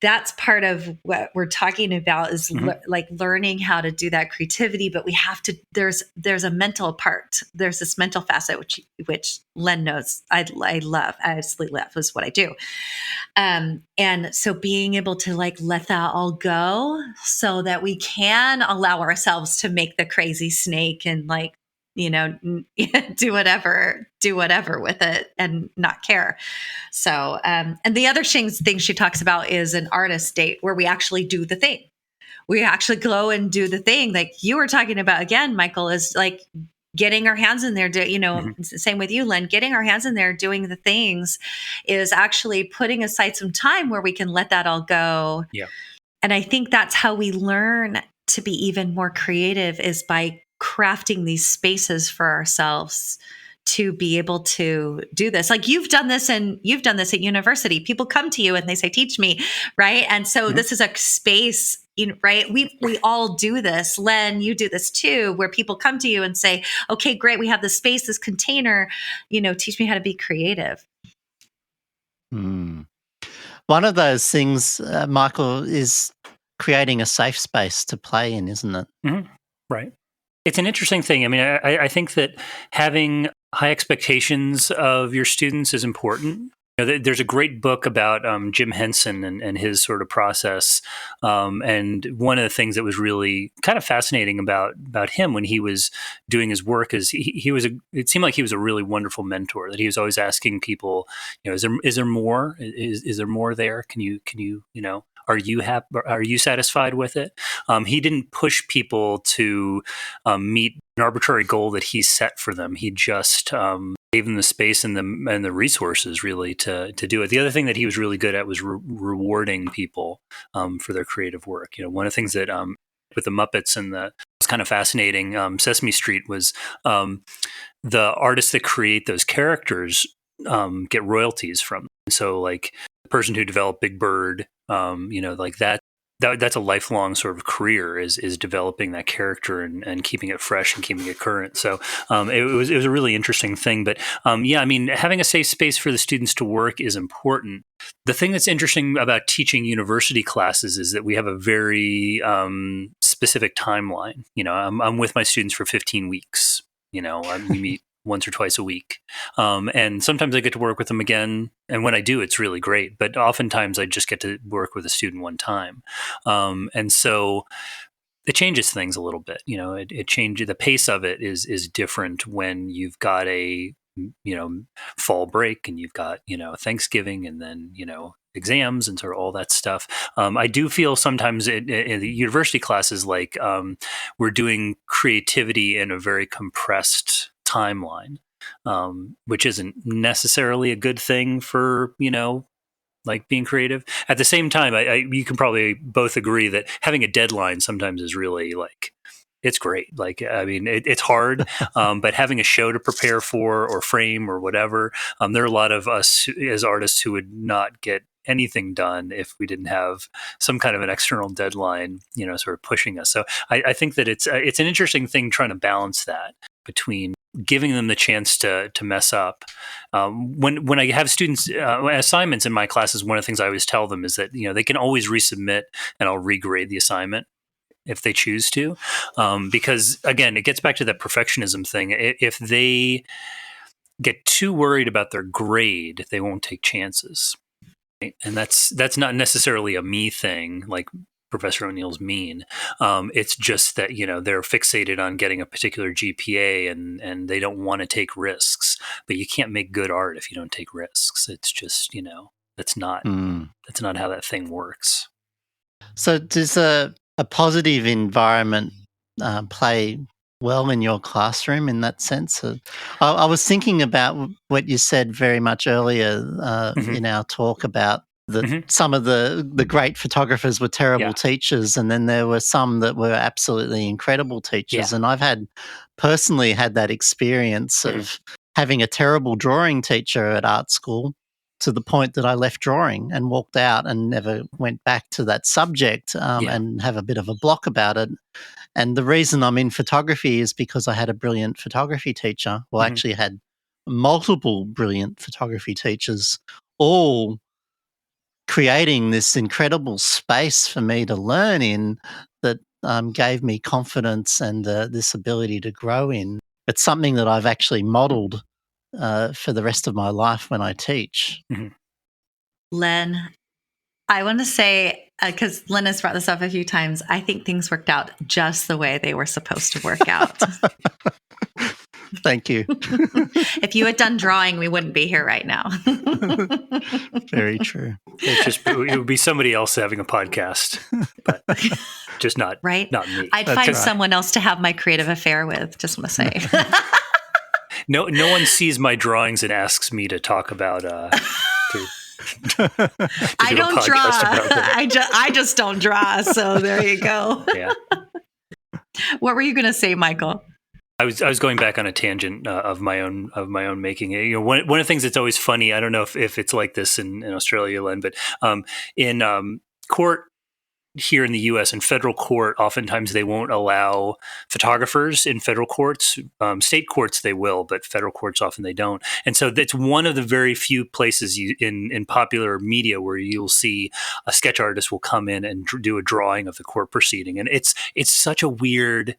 That's part of what we're talking about is like learning how to do that creativity. But we have to, there's a mental part. There's this mental facet, which Len knows I love. I absolutely love is what I do. And so being able to like let that all go so that we can allow ourselves to make the crazy snake and like, you know, do whatever with it and not care. So, and the other thing she talks about is an artist date where we actually do the thing. We actually go and do the thing. Like you were talking about again, Michael, is like getting our hands in there. Same with you, Len, getting our hands in there, doing the things is actually putting aside some time where we can let that all go. Yeah. And I think that's how we learn to be even more creative is by crafting these spaces for ourselves to be able to do this. Like you've done this at university. People come to you and they say, teach me. Right. And so this is a space, right. We all do this. Len, you do this too, where people come to you and say, okay, great. We have this space, this container, teach me how to be creative. Mm. One of those things, Michael, is creating a safe space to play in, isn't it? Mm-hmm. Right. It's an interesting thing. I mean, I think that having high expectations of your students is important. There's a great book about Jim Henson and his sort of process. And one of the things that was really kind of fascinating about him when he was doing his work is it seemed like he was a really wonderful mentor, that he was always asking people, is there more? Is there more there? Can you, are you happy? Are you satisfied with it? He didn't push people to meet an arbitrary goal that he set for them. He just gave them the space and the resources really to do it. The other thing that he was really good at was rewarding people for their creative work. One of the things that with the Muppets and was kind of fascinating, Sesame Street was the artists that create those characters get royalties from them. So like the person who developed Big Bird, like that's a lifelong sort of career is developing that character and keeping it fresh and keeping it current. So it was a really interesting thing. But I mean, having a safe space for the students to work is important. The thing that's interesting about teaching university classes is that we have a very specific timeline. I'm with my students for 15 weeks. We meet once or twice a week. And sometimes I get to work with them again. And when I do, it's really great. But oftentimes I just get to work with a student one time. And so it changes things a little bit. It changes, the pace of it is different when you've got a, fall break and you've got, Thanksgiving and then, exams and sort of all that stuff. I do feel sometimes in the university classes, like we're doing creativity in a very compressed timeline, which isn't necessarily a good thing for, like being creative. At the same time, you can probably both agree that having a deadline sometimes is really like, it's great. Like, I mean, it's hard, but having a show to prepare for or frame or whatever, there are a lot of us as artists who would not get anything done if we didn't have some kind of an external deadline, sort of pushing us. So I think that it's an interesting thing trying to balance that between giving them the chance to mess up. When I have students assignments in my classes, one of the things I always tell them is that they can always resubmit and I'll regrade the assignment if they choose to, because again, it gets back to that perfectionism thing. If they get too worried about their grade, they won't take chances. Right? And that's not necessarily a me thing, like Professor O'Neill's mean. It's just that they're fixated on getting a particular GPA and they don't want to take risks. But you can't make good art if you don't take risks. It's just that's not how that thing works. So does a positive environment play well in your classroom in that sense? I was thinking about what you said very much earlier Hmm. in our talk about that Hmm. some of the great photographers were terrible Yeah. teachers, and then there were some that were absolutely incredible teachers. Yeah. And I've personally had that experience Hmm. of having a terrible drawing teacher at art school, to the point that I left drawing and walked out and never went back to that subject, Yeah. and have a bit of a block about it. And the reason I'm in photography is because I had a brilliant photography teacher. Well, I Hmm. actually had multiple brilliant photography teachers, all creating this incredible space for me to learn in, that gave me confidence and this ability to grow in. It's something that I've actually modeled for the rest of my life when I teach. Hmm. Len, I want to say, because Len has brought this up a few times, I think things worked out just the way they were supposed to work out. Thank you. If you had done drawing, we wouldn't be here right now. Very true. It would be somebody else having a podcast, but just not Right? not me. I'd That's find right. someone else to have my creative affair with, just want to say. No one sees my drawings and asks me to talk about to I do a don't draw. podcast about them. I just don't draw. So there you go. Yeah. What were you going to say, Michael? I was going back on a tangent of my own making. One of the things that's always funny. I don't know if it's like this in Australia, Len, but in court here in the U.S. in federal court, oftentimes they won't allow photographers in federal courts. State courts they will, but federal courts often they don't. And so that's one of the very few places in popular media where you'll see a sketch artist will come in and do a drawing of the court proceeding, and it's such a weird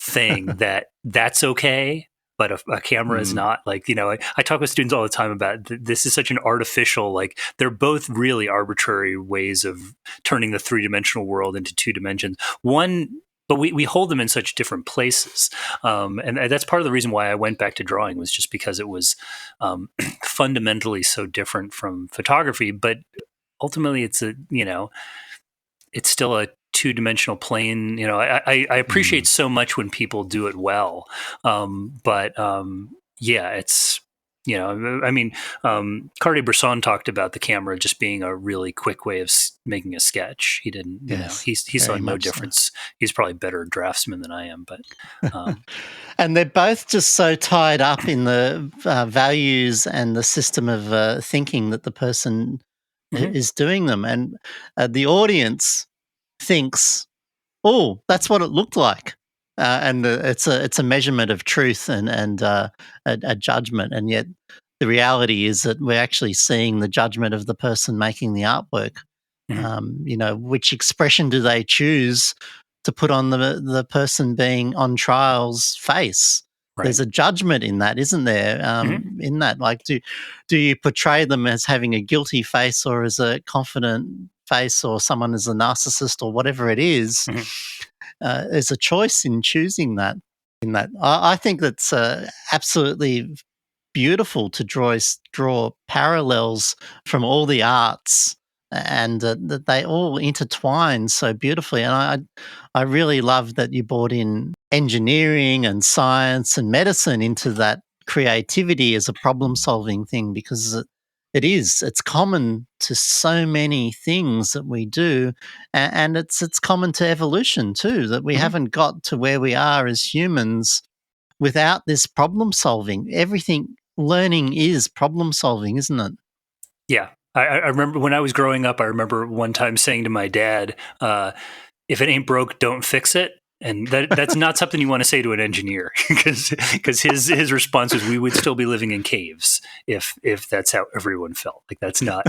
thing that's okay, but a camera is not. Like, I talk with students all the time about this is such an artificial, like they're both really arbitrary ways of turning the three-dimensional world into two dimensions. But we hold them in such different places. And that's part of the reason why I went back to drawing, was just because it was fundamentally so different from photography. But ultimately it's still a two-dimensional plane. I appreciate so much when people do it well. But yeah, it's, I mean, Cartier-Bresson talked about the camera just being a really quick way of making a sketch. He didn't, Yes, he saw very no much so. difference. He's probably a better draftsman than I am, but And they're both just so tied up in the values and the system of thinking that the person mhm, is doing them. And the audience thinks, oh, that's what it looked like. And it's a measurement of truth and a judgment. And yet the reality is that we're actually seeing the judgment of the person making the artwork. mhm, Which expression do they choose to put on the person being on trial's face? right. There's a judgment in that, isn't there? Mhm, In that, like, do you portray them as having a guilty face, or as a confident face, or someone as a narcissist, or whatever it is? mhm. There's a choice in choosing that. I think that's absolutely beautiful to draw parallels from all the arts, and that they all intertwine so beautifully. And I really love that you brought in engineering and science and medicine into that creativity as a problem solving thing, because it's common to so many things that we do, and it's common to evolution too, that we Mhm. haven't got to where we are as humans without this problem solving. Everything learning is problem solving, isn't it? Yeah. I remember when I was growing up, I remember one time saying to my dad, if it ain't broke, don't fix it. And that's not something you want to say to an engineer, because his response was, we would still be living in caves if that's how everyone felt. Like, that's not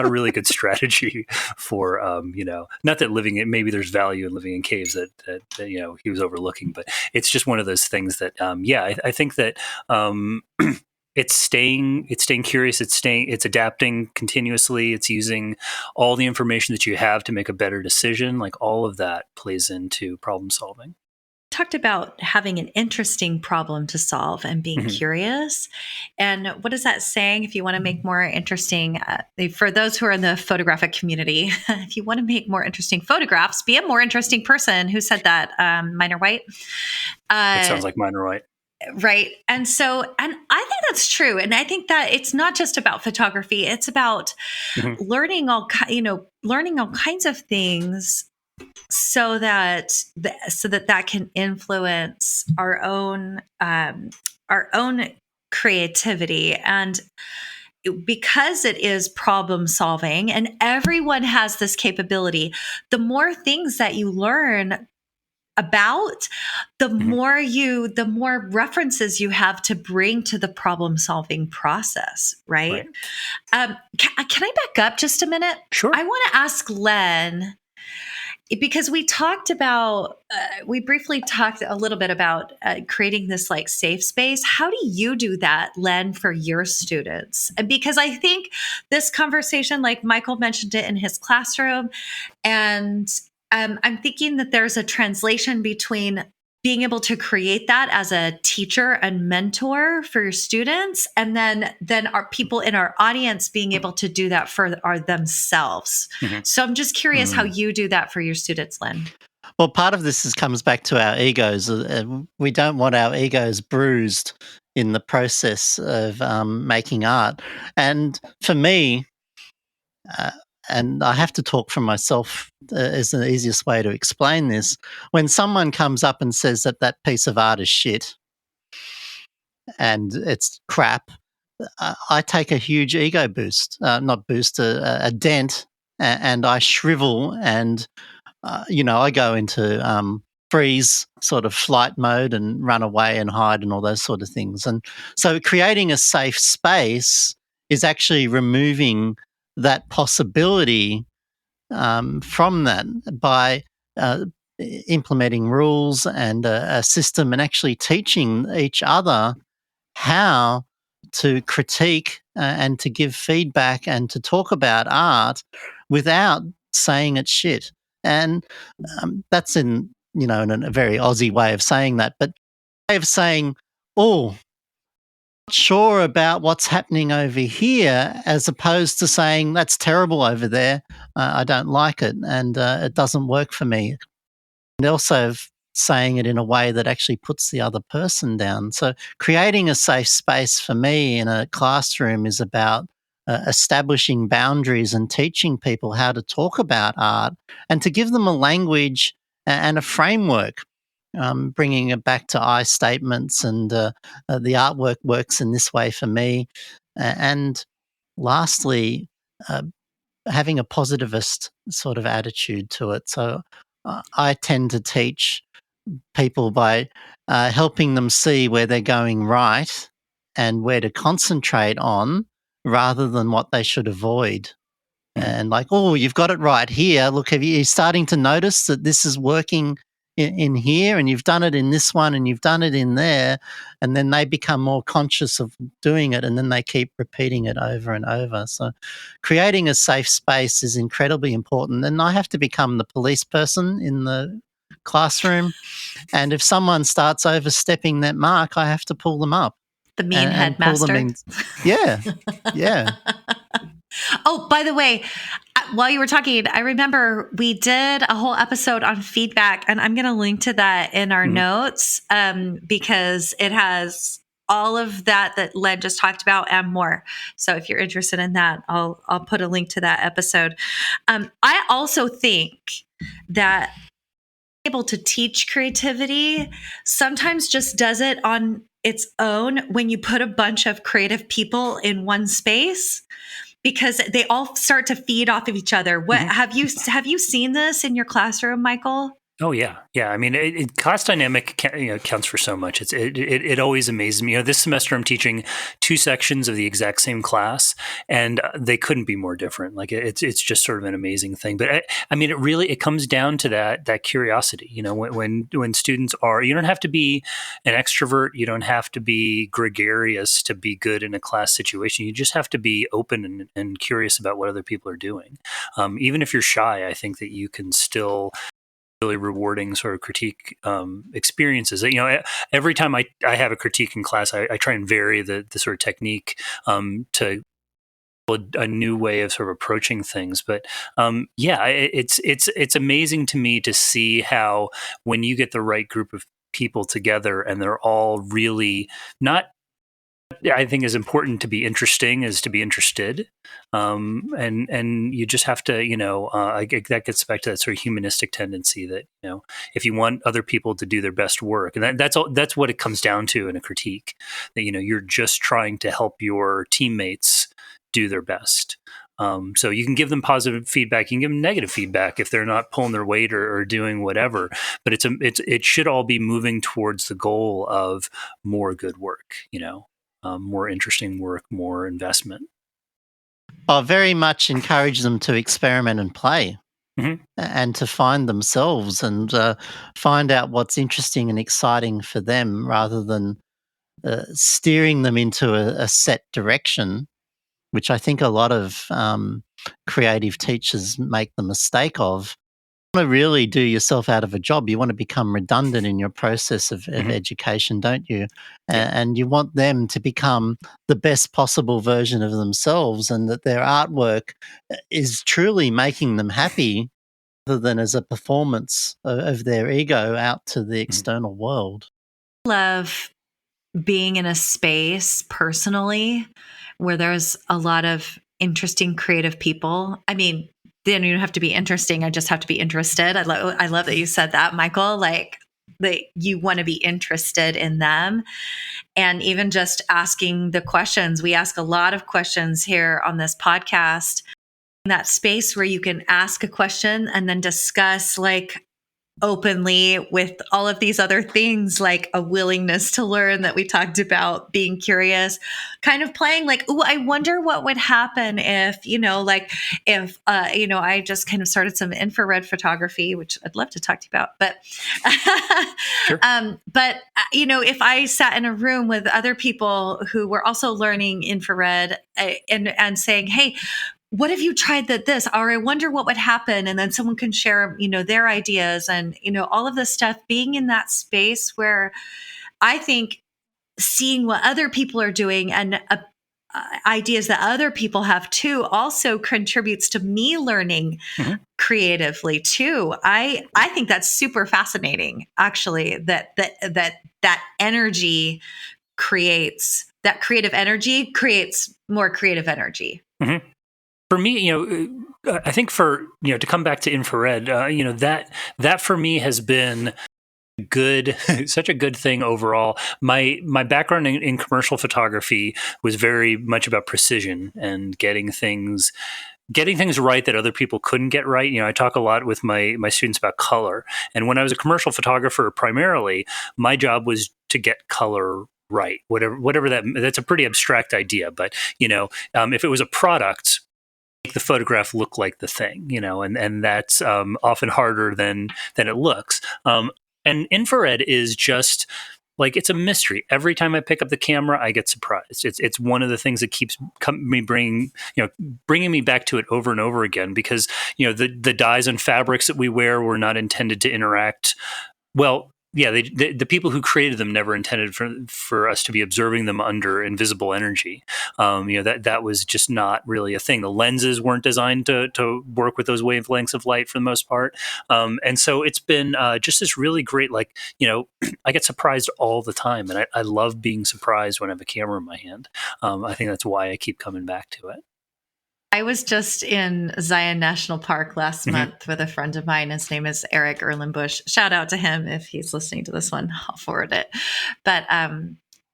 a really good strategy for not that living in, maybe there's value in living in caves that he was overlooking, but it's just one of those things that I think that it's staying curious, it's adapting continuously, it's using all the information that you have to make a better decision. Like, all of that plays into problem solving. talked about having an interesting problem to solve and being curious. And what is that saying? If you want to make more interesting, for those who are in the photographic community, if you want to make more interesting photographs, be a more interesting person. Who said that? Minor White. It sounds like Minor White. Right. And I think that's true. And I think that it's not just about photography. It's about learning all kinds of things so that that can influence our own creativity. And because it is problem solving and everyone has this capability, the more things that you learn about, the more references you have to bring to the problem solving process, right? Can I back up just a minute? Sure. I want to ask Len, because we briefly talked a little bit about creating this like safe space. How do you do that, Len, for your students? Because I think this conversation, like Michael mentioned it in his classroom, and I'm thinking that there's a translation between being able to create that as a teacher and mentor for your students, and then our people in our audience being able to do that for themselves. So I'm just curious how you do that for your students, Len. Well, part of this comes back to our egos. We don't want our egos bruised in the process of making art. And for me, and I have to talk for myself is the easiest way to explain this. When someone comes up and says that that piece of art is shit and it's crap, I take a huge ego boost, not boost, a dent, and I shrivel and, I go into freeze sort of flight mode and run away and hide and all those sort of things. And so creating a safe space is actually removing that possibility from that by implementing rules and a system and actually teaching each other how to critique and to give feedback and to talk about art without saying it's shit. And that's in a very Aussie way of saying that, but way of saying, oh, sure about what's happening over here, as opposed to saying that's terrible over there. I don't like it, and it doesn't work for me. And also saying it in a way that actually puts the other person down. So creating a safe space for me in a classroom is about establishing boundaries and teaching people how to talk about art and to give them a language and a framework. Bringing it back to I statements and the artwork works in this way for me. And lastly, having a positivist sort of attitude to it. So I tend to teach people by helping them see where they're going right and where to concentrate on rather than what they should avoid. And like, oh, you've got it right here. Look, you're starting to notice that this is working in here, and you've done it in this one, and you've done it in there, and then they become more conscious of doing it, and then they keep repeating it over and over. So creating a safe space is incredibly important. And I have to become the police person in the classroom. And if someone starts overstepping that mark, I have to pull them up. The mean headmaster. Yeah. Oh, by the way, while you were talking, I remember we did a whole episode on feedback, and I'm going to link to that in our notes because it has all of that Len just talked about and more. So if you're interested in that, I'll put a link to that episode. I also think that able to teach creativity sometimes just does it on its own when you put a bunch of creative people in one space, because they all start to feed off of each other. What have you seen this in your classroom, Michael? Oh yeah. I mean, class dynamic counts for so much. It always amazes me. This semester I'm teaching 2 sections of the exact same class, and they couldn't be more different. Like it's just sort of an amazing thing. But I mean, it comes down to that curiosity. When students are, you don't have to be an extrovert, you don't have to be gregarious to be good in a class situation. You just have to be open and curious about what other people are doing. Even if you're shy, I think that you can still really rewarding sort of critique experiences. Every time I have a critique in class, I try and vary the sort of technique to a new way of sort of approaching things. But it's amazing to me to see how when you get the right group of people together and they're all really not, I think, as important to be interesting as to be interested. And you just have to, that gets back to that sort of humanistic tendency that, if you want other people to do their best work, and that's what it comes down to in a critique, that, you're just trying to help your teammates do their best. So you can give them positive feedback, you can give them negative feedback if they're not pulling their weight or doing whatever. But it should all be moving towards the goal of more good work, more interesting work, more investment. I very much encourage them to experiment and play, Mm-hmm. and to find themselves and find out what's interesting and exciting for them, rather than steering them into a set direction, which I think a lot of creative teachers make the mistake of. You want to really do yourself out of a job. You want to become redundant in your process of Mm-hmm. education, don't you? Yeah. And you want them to become the best possible version of themselves, and that their artwork is truly making them happy, rather than as a performance of their ego out to the external world. Love being in a space personally where there's a lot of interesting creative people. I mean, they don't even have to be interesting. I just have to be interested. I love that you said that, Michael. Like, that you want to be interested in them. And even just asking the questions. We ask a lot of questions here on this podcast. That space where you can ask a question and then discuss, like, openly with all of these other things, like a willingness to learn that we talked about, being curious, kind of playing like, oh, I wonder what would happen if, I just kind of started some infrared photography, which I'd love to talk to you about. But, Sure. if I sat in a room with other people who were also learning infrared, and saying, hey, what if you tried this? Or I wonder what would happen. And then someone can share, their ideas and, all of this stuff, being in that space where I think seeing what other people are doing and ideas that other people have too also contributes to me learning Mm-hmm. creatively too. I think that's super fascinating, actually, that energy creates, that creative energy creates more creative energy. Mm-hmm. For me, I think to come back to infrared, that for me has been good, such a good thing overall. My background in commercial photography was very much about precision and getting things right that other people couldn't get right. I talk a lot with my students about color. And when I was a commercial photographer, primarily, my job was to get color right. Whatever that's a pretty abstract idea. But, if it was a product, make the photograph look like the thing, and that's often harder than it looks. And infrared is just like, it's a mystery. Every time I pick up the camera, I get surprised. It's one of the things that keeps bringing me back to it over and over again, because the dyes and fabrics that we wear were not intended to interact. Well, yeah, the people who created them never intended for us to be observing them under invisible energy. That was just not really a thing. The lenses weren't designed to work with those wavelengths of light for the most part. And so it's been just this really great, I get surprised all the time, and I love being surprised when I have a camera in my hand. I think that's why I keep coming back to it. I was just in Zion National Park last month with a friend of mine. His name is Eric Erlenbush. Shout out to him if he's listening to this one. I'll forward it. But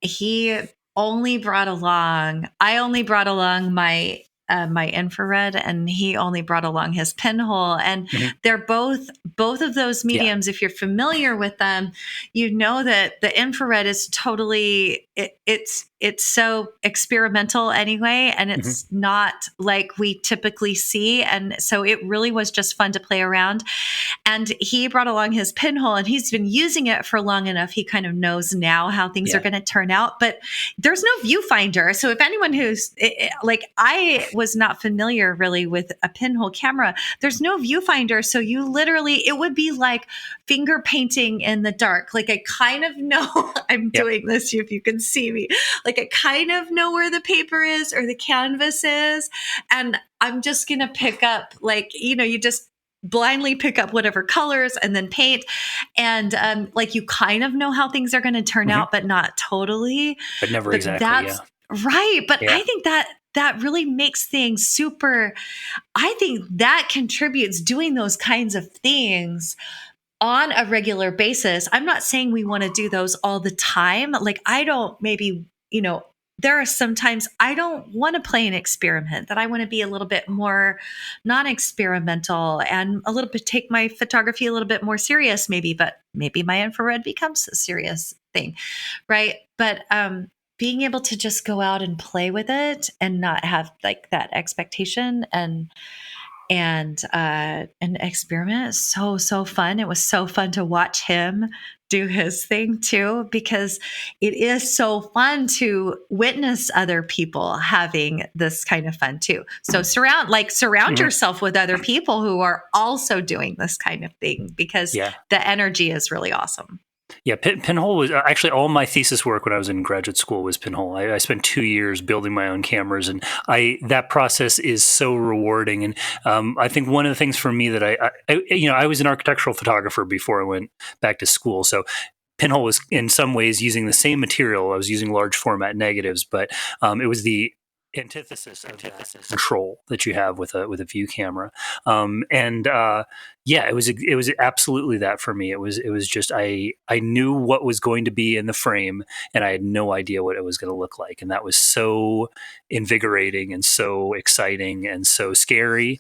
he only brought along, I only brought along my infrared, and he only brought along his pinhole. And they're both of those mediums. Yeah. If you're familiar with them, you know that the infrared is totally, it's it's so experimental anyway, and it's not like we typically see. And so it really was just fun to play around. And he brought along his pinhole, and he's been using it for long enough. He kind of knows now how things are going to turn out, but there's no viewfinder. So if anyone who's like, I was not familiar really with a pinhole camera, there's no viewfinder. So you literally, it would be like finger painting in the dark. Like I kind of know I'm doing this if you can see me. Like I kind of know where the paper is or the canvas is. And I'm just going to pick up, like, you just blindly pick up whatever colors and then paint. And like you kind of know how things are going to turn out, but not totally. But never exactly. That's right. But I think that really makes things super. I think that contributes, doing those kinds of things on a regular basis. I'm not saying we want to do those all the time. Like I don't, maybe, there are sometimes I don't want to play an experiment, that I want to be a little bit more non-experimental and a little bit take my photography a little bit more serious, but maybe my infrared becomes a serious thing. Right. But being able to just go out and play with it and not have like that expectation and experiment is so fun. It was so fun to watch him do his thing too, because it is so fun to witness other people having this kind of fun too. So surround yourself with other people who are also doing this kind of thing, because the energy is really awesome. Yeah, pinhole was actually all my thesis work when I was in graduate school was pinhole. I spent 2 years building my own cameras, and that process is so rewarding. And I think one of the things for me that I was an architectural photographer before I went back to school, so pinhole was in some ways using the same material. I was using large format negatives, but it was the antithesis of that control that you have with a view camera. It was absolutely that for me. It was just I knew what was going to be in the frame, and I had no idea what it was going to look like, and that was so invigorating and so exciting and so scary.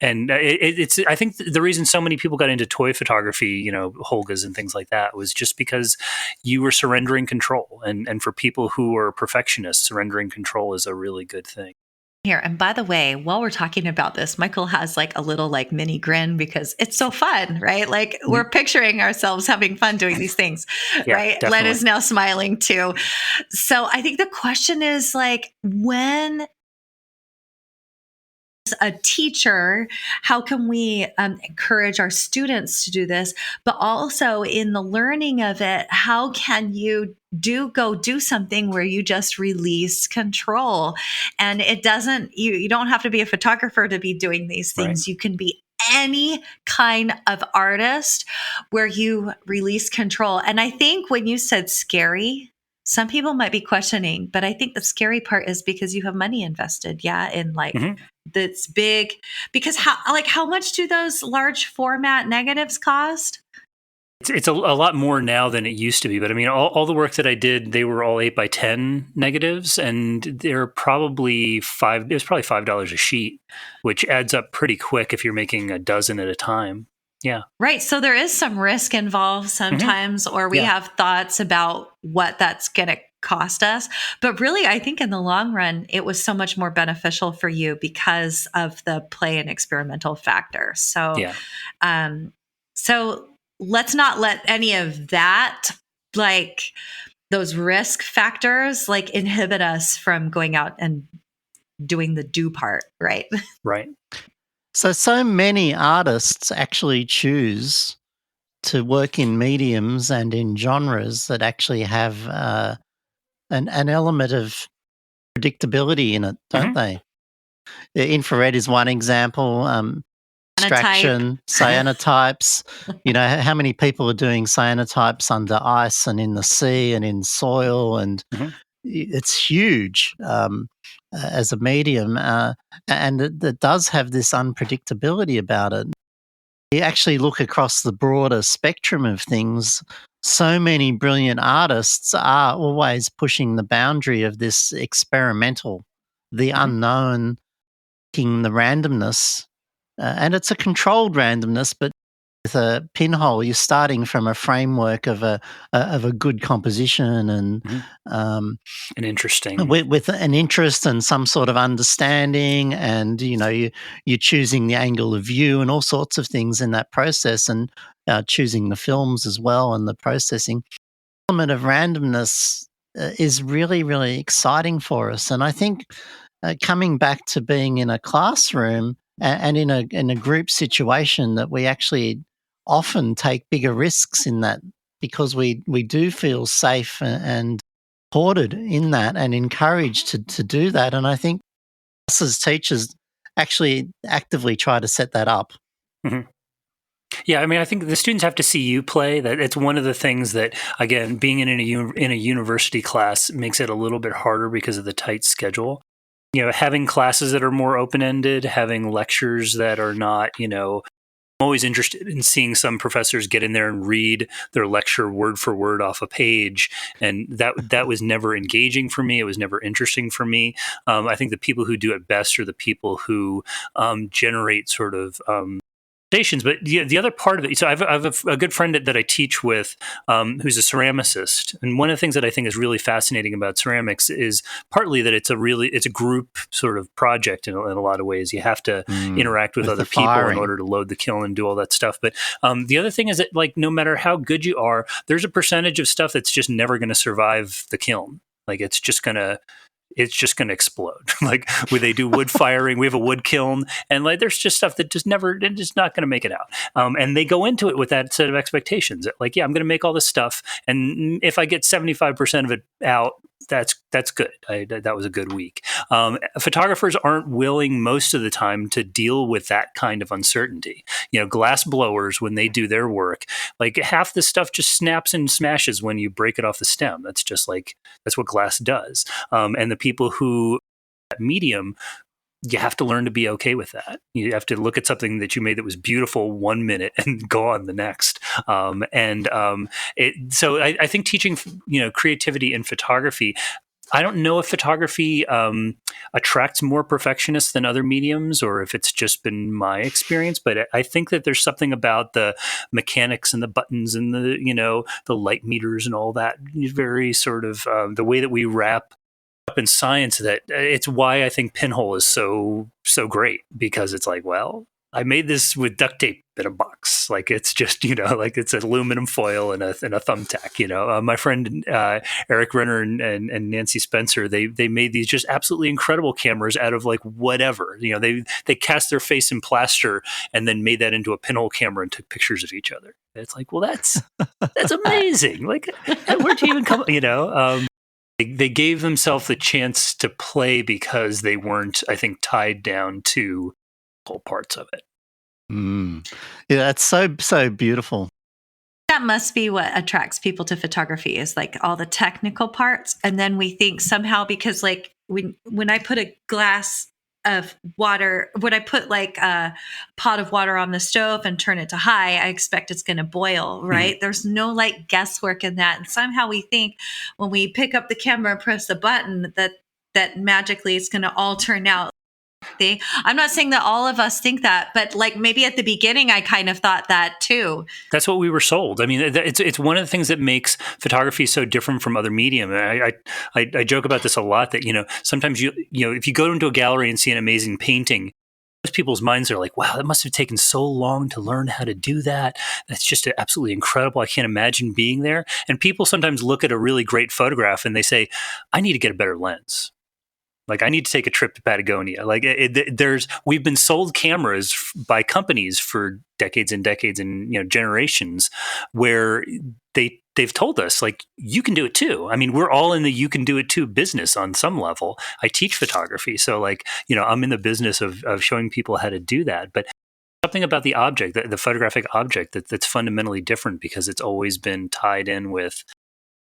It's I think the reason so many people got into toy photography, Holgas and things like that, was just because you were surrendering control, and for people who are perfectionists, surrendering control is a really good thing. Here, and by the way, while we're talking about this, Michael has like a little like mini grin because it's so fun, right? Like we're picturing ourselves having fun doing these things, right? Definitely. Len is now smiling too. So I think the question is like, when a teacher, how can we encourage our students to do this? But also in the learning of it, how can you go do something where you just release control? And it doesn't, you don't have to be a photographer to be doing these things. Right. You can be any kind of artist where you release control. And I think when you said scary, some people might be questioning, but I think the scary part is because you have money invested, in like that's big. Because how much do those large format negatives cost? It's a lot more now than it used to be, but I mean, all the work that I did, they were all 8x10 negatives, and they're probably it was probably $5 a sheet, which adds up pretty quick if you're making a dozen at a time. Yeah. Right. So there is some risk involved sometimes, or we have thoughts about what that's going to cost us. But really, I think in the long run, it was so much more beneficial for you because of the play and experimental factor. So, so let's not let any of that, like those risk factors, like inhibit us from going out and doing the do part. Right. Right. So many artists actually choose to work in mediums and in genres that actually have an element of predictability in it, don't they? The infrared is one example. Abstraction, cyanotypes. How many people are doing cyanotypes under ice and in the sea and in soil, and it's huge as a medium, and it does have this unpredictability about it. You actually look across the broader spectrum of things, so many brilliant artists are always pushing the boundary of this experimental, the unknown, the randomness. And it's a controlled randomness, but with a pinhole, you're starting from a framework of a good composition and Mhm. um, And interesting. with an interest and some sort of understanding, and you're choosing the angle of view and all sorts of things in that process, and choosing the films as well and the processing element of randomness is really, really exciting for us. And I think coming back to being in a classroom and in a group situation, that we actually often take bigger risks in that, because we do feel safe and supported in that and encouraged to do that. And I think us as teachers actually actively try to set that up. Mhm. Yeah, I mean, I think the students have to see you play. That it's one of the things that, again, being in a university class makes it a little bit harder because of the tight schedule. Having classes that are more open ended, having lectures that are not, I'm always interested in seeing some professors get in there and read their lecture word for word off a page, and that was never engaging for me. It was never interesting for me. I think the people who do it best are the people who generate sort of stations. But the other part of it, so I have a good friend that I teach with, who's a ceramicist, and one of the things that I think is really fascinating about ceramics is partly that it's a group sort of project in a lot of ways. You have to interact with With other the people in firing. order to load the kiln and do all that stuff. But the other thing is that, like, no matter how good you are, there's a percentage of stuff that's just never going to survive the kiln. Like, it's just gonna explode. Like, when they do wood firing, we have a wood kiln, and like there's just stuff that it's just not gonna make it out. And they go into it with that set of expectations. Like, yeah, I'm gonna make all this stuff, and if I get 75% of it out, that's good. That was a good week. Photographers aren't willing most of the time to deal with that kind of uncertainty. Glass blowers, when they do their work, like half the stuff just snaps and smashes when you break it off the stem. That's what glass does. And the people who medium, you have to learn to be okay with that. You have to look at something that you made that was beautiful 1 minute and go on the next. So I think teaching, creativity in photography. I don't know if photography attracts more perfectionists than other mediums, or if it's just been my experience. But I think that there's something about the mechanics and the buttons and the light meters and all that, very sort of the way that we wrap up in science, that it's why I think Pinhole is so great, because it's like, well, I made this with duct tape in a box. Like, it's just, like it's aluminum foil and a thumbtack. My friend Eric Renner and Nancy Spencer, they made these just absolutely incredible cameras out of like whatever. They cast their face in plaster and then made that into a pinhole camera and took pictures of each other. And it's like, well, that's amazing. Like, where'd you even come? They gave themselves the chance to play because they weren't, I think, tied down to whole parts of it. Yeah, that's so beautiful. That must be what attracts people to photography, is like all the technical parts. And then we think somehow, because like when I put a glass of water, when I put like a pot of water on the stove and turn it to high, I expect it's going to boil, right? There's no like guesswork in that. And somehow we think when we pick up the camera and press the button that magically it's going to all turn out. I'm not saying that all of us think that, but like maybe at the beginning, I kind of thought that too. That's what we were sold. I mean, it's one of the things that makes photography so different from other medium. I joke about this a lot, that sometimes if you go into a gallery and see an amazing painting, most people's minds are like, wow, that must have taken so long to learn how to do that. That's just absolutely incredible. I can't imagine being there. And people sometimes look at a really great photograph and they say, I need to get a better lens. Like, I need to take a trip to Patagonia. Like, we've been sold cameras by companies for decades and decades and generations, where they've told us, like, you can do it too. I mean, we're all in the you can do it too business on some level. I teach photography, so like, I'm in the business of showing people how to do that. But something about the object, the photographic object, that's fundamentally different, because it's always been tied in with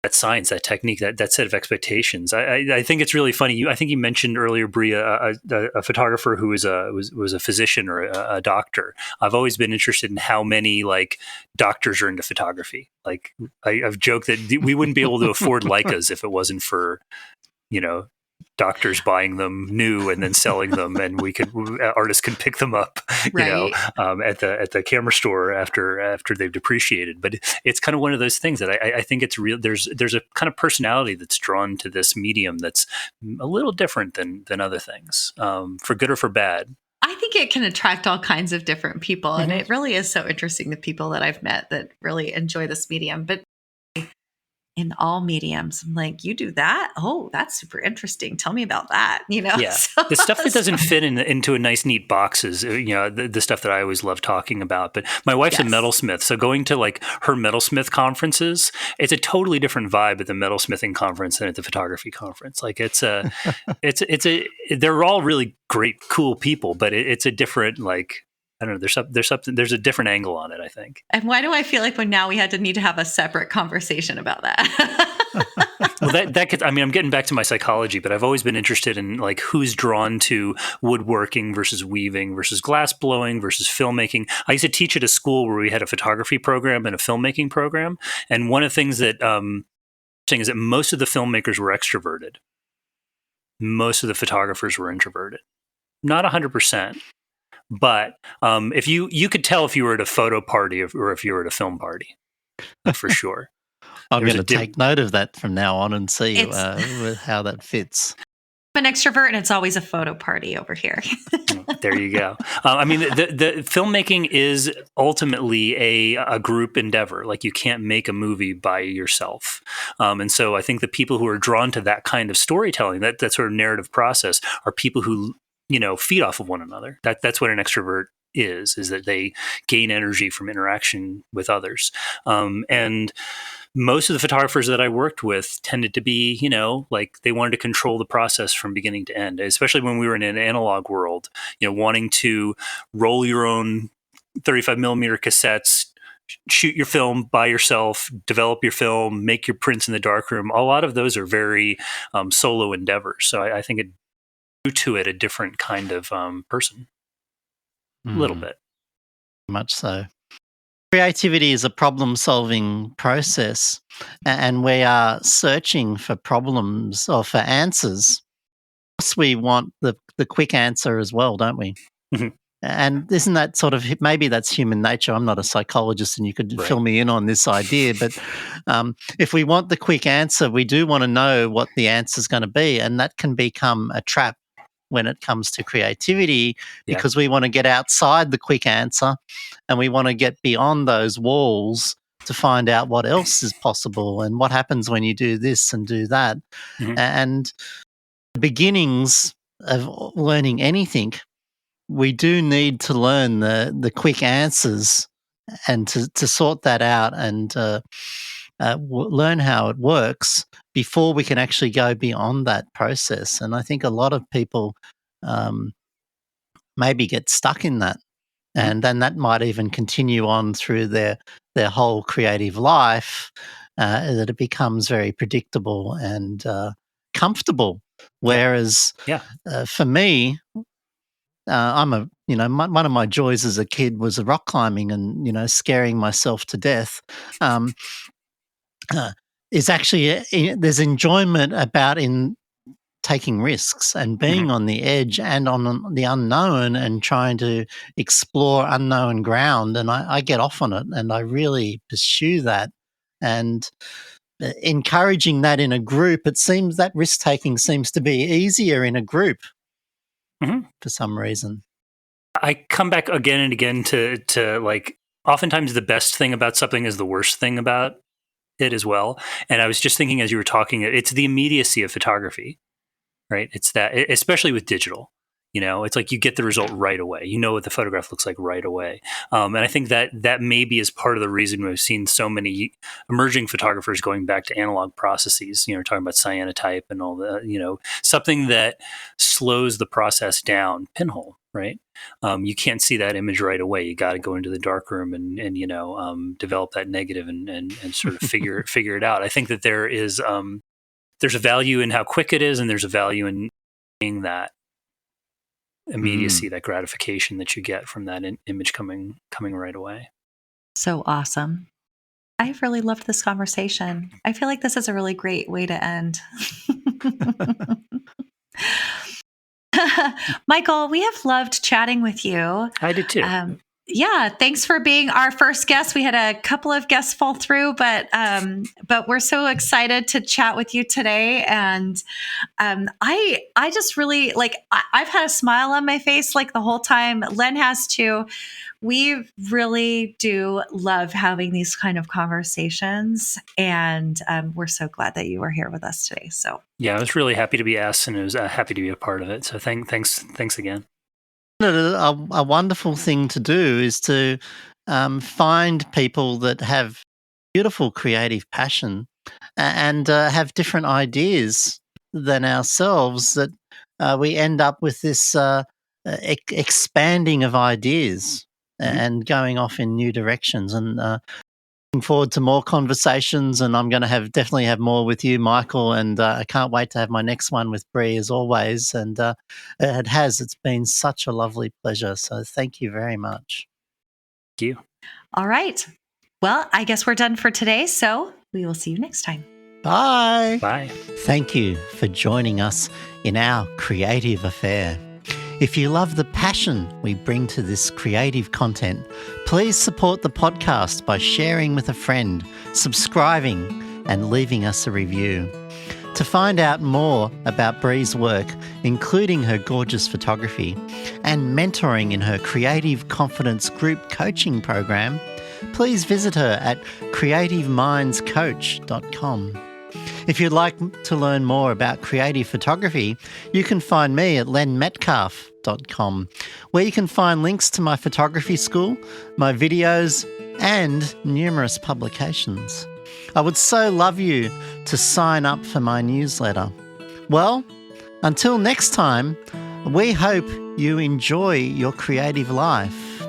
that science, that technique, that set of expectations. I think it's really funny. I think you mentioned earlier, Brie, a photographer who was a physician or a doctor. I've always been interested in how many like doctors are into photography. Like, I've joked that we wouldn't be able to afford Leicas if it wasn't for doctors buying them new and then selling them, and artists can pick them up, Right. at the camera store after they've depreciated. But it's kind of one of those things that I think it's real. There's a kind of personality that's drawn to this medium that's a little different than other things, for good or for bad. I think it can attract all kinds of different people. And Mhm. it really is so interesting, the people that I've met that really enjoy this medium. But in all mediums, I'm like, you do that? Oh, that's super interesting. Tell me about that. Yeah. So, The stuff that doesn't so fit into a nice, neat boxes, the stuff that I always love talking about. But my wife's a yes. metalsmith. So going to like her metalsmith conferences, it's a totally different vibe at the metalsmithing conference than at the photography conference. Like they're all really great, cool people, but it's a different, like, I don't know. There's a different angle on it, I think. And why do I feel like when now we need to have a separate conversation about that? Well, I'm getting back to my psychology, but I've always been interested in like who's drawn to woodworking versus weaving versus glass blowing versus filmmaking. I used to teach at a school where we had a photography program and a filmmaking program. And one of the things that is that most of the filmmakers were extroverted. Most of the photographers were introverted. Not 100%. But if you could tell if you were at a photo party or if you were at a film party, for sure. I'm There's going to take note of that from now on and see It's how that fits. I'm an extrovert, and it's always a photo party over here. There you go. I mean, the filmmaking is ultimately a group endeavor. Like you can't make a movie by yourself. And so I think the people who are drawn to that kind of storytelling, that sort of narrative process, are people who, feed off of one another. That's what an extrovert is that they gain energy from interaction with others. And most of the photographers that I worked with tended to be, like they wanted to control the process from beginning to end, especially when we were in an analog world, wanting to roll your own 35 millimeter cassettes, shoot your film by yourself, develop your film, make your prints in the darkroom. A lot of those are very solo endeavors. So I think it drew to it a different kind of person, a little bit. Much so. Creativity is a problem-solving process, and we are searching for problems or for answers. Plus, we want the quick answer as well, don't we? Mhm. And isn't that sort of, maybe that's human nature? I'm not a psychologist, and you could Right. fill me in on this idea, but if we want the quick answer, we do want to know what the answer is going to be, and that can become a trap when it comes to creativity, Yeah. because we want to get outside the quick answer and we want to get beyond those walls to find out what else is possible and what happens when you do this and do that. Mhm. And the beginnings of learning anything, we do need to learn the quick answers and to sort that out and learn how it works before we can actually go beyond that process. And I think a lot of people um, maybe get stuck in that, Mhm. and then that might even continue on through their whole creative life. That it becomes very predictable and comfortable. Yeah. Whereas Yeah. for me, I'm a one of my joys as a kid was rock climbing and scaring myself to death. Um, uh, is actually there's enjoyment about in taking risks and Mhm. being on the edge and on the unknown and trying to explore unknown ground. And I get off on it and I really pursue that. And encouraging that in a group, it seems that risk taking seems to be easier in a group Mhm. for some reason. I come back again and again to like oftentimes the best thing about something is the worst thing about it as well. And I was just thinking as you were talking, it's the immediacy of photography, right? It's that, especially with digital. It's like you get the result right away. You know what the photograph looks like right away, and I think that maybe is part of the reason we've seen so many emerging photographers going back to analog processes. Talking about cyanotype and all the, something that slows the process down. Pinhole, right? You can't see that image right away. You got to go into the darkroom and develop that negative and sort of figure it out. I think that there's a value in how quick it is, and there's a value in seeing that immediacy, that gratification that you get from that image coming right away. So awesome. I've really loved this conversation. I feel like this is a really great way to end. Michael, we have loved chatting with you. I did too. Yeah, thanks for being our first guest. We had a couple of guests fall through, but we're so excited to chat with you today. And I just really I've had a smile on my face like the whole time. Len has too. We really do love having these kind of conversations, and we're so glad that you were here with us today. So yeah, I was really happy to be asked, and I was happy to be a part of it. So thanks again. A wonderful thing to do is to find people that have beautiful creative passion and have different ideas than ourselves, that we end up with this expanding of ideas and going off in new directions. And looking forward to more conversations, and I'm going to definitely have more with you, Michael, and I can't wait to have my next one with Bree as always. And it's been such a lovely pleasure. So thank you very much. Thank you. All right. Well, I guess we're done for today. So we will see you next time. Bye. Bye. Thank you for joining us in our creative affair. If you love the passion we bring to this creative content, please support the podcast by sharing with a friend, subscribing, and leaving us a review. To find out more about Bree's work, including her gorgeous photography and mentoring in her Creative Confidence Group Coaching program, please visit her at creativemindscoach.com. If you'd like to learn more about creative photography, you can find me at lenmetcalf.com, where you can find links to my photography school, my videos, and numerous publications. I would so love you to sign up for my newsletter. Well, until next time, we hope you enjoy your creative life.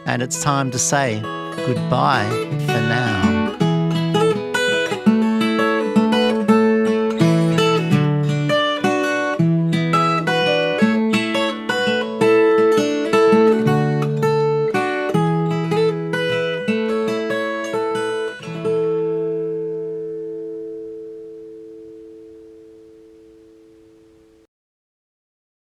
And it's time to say goodbye for now.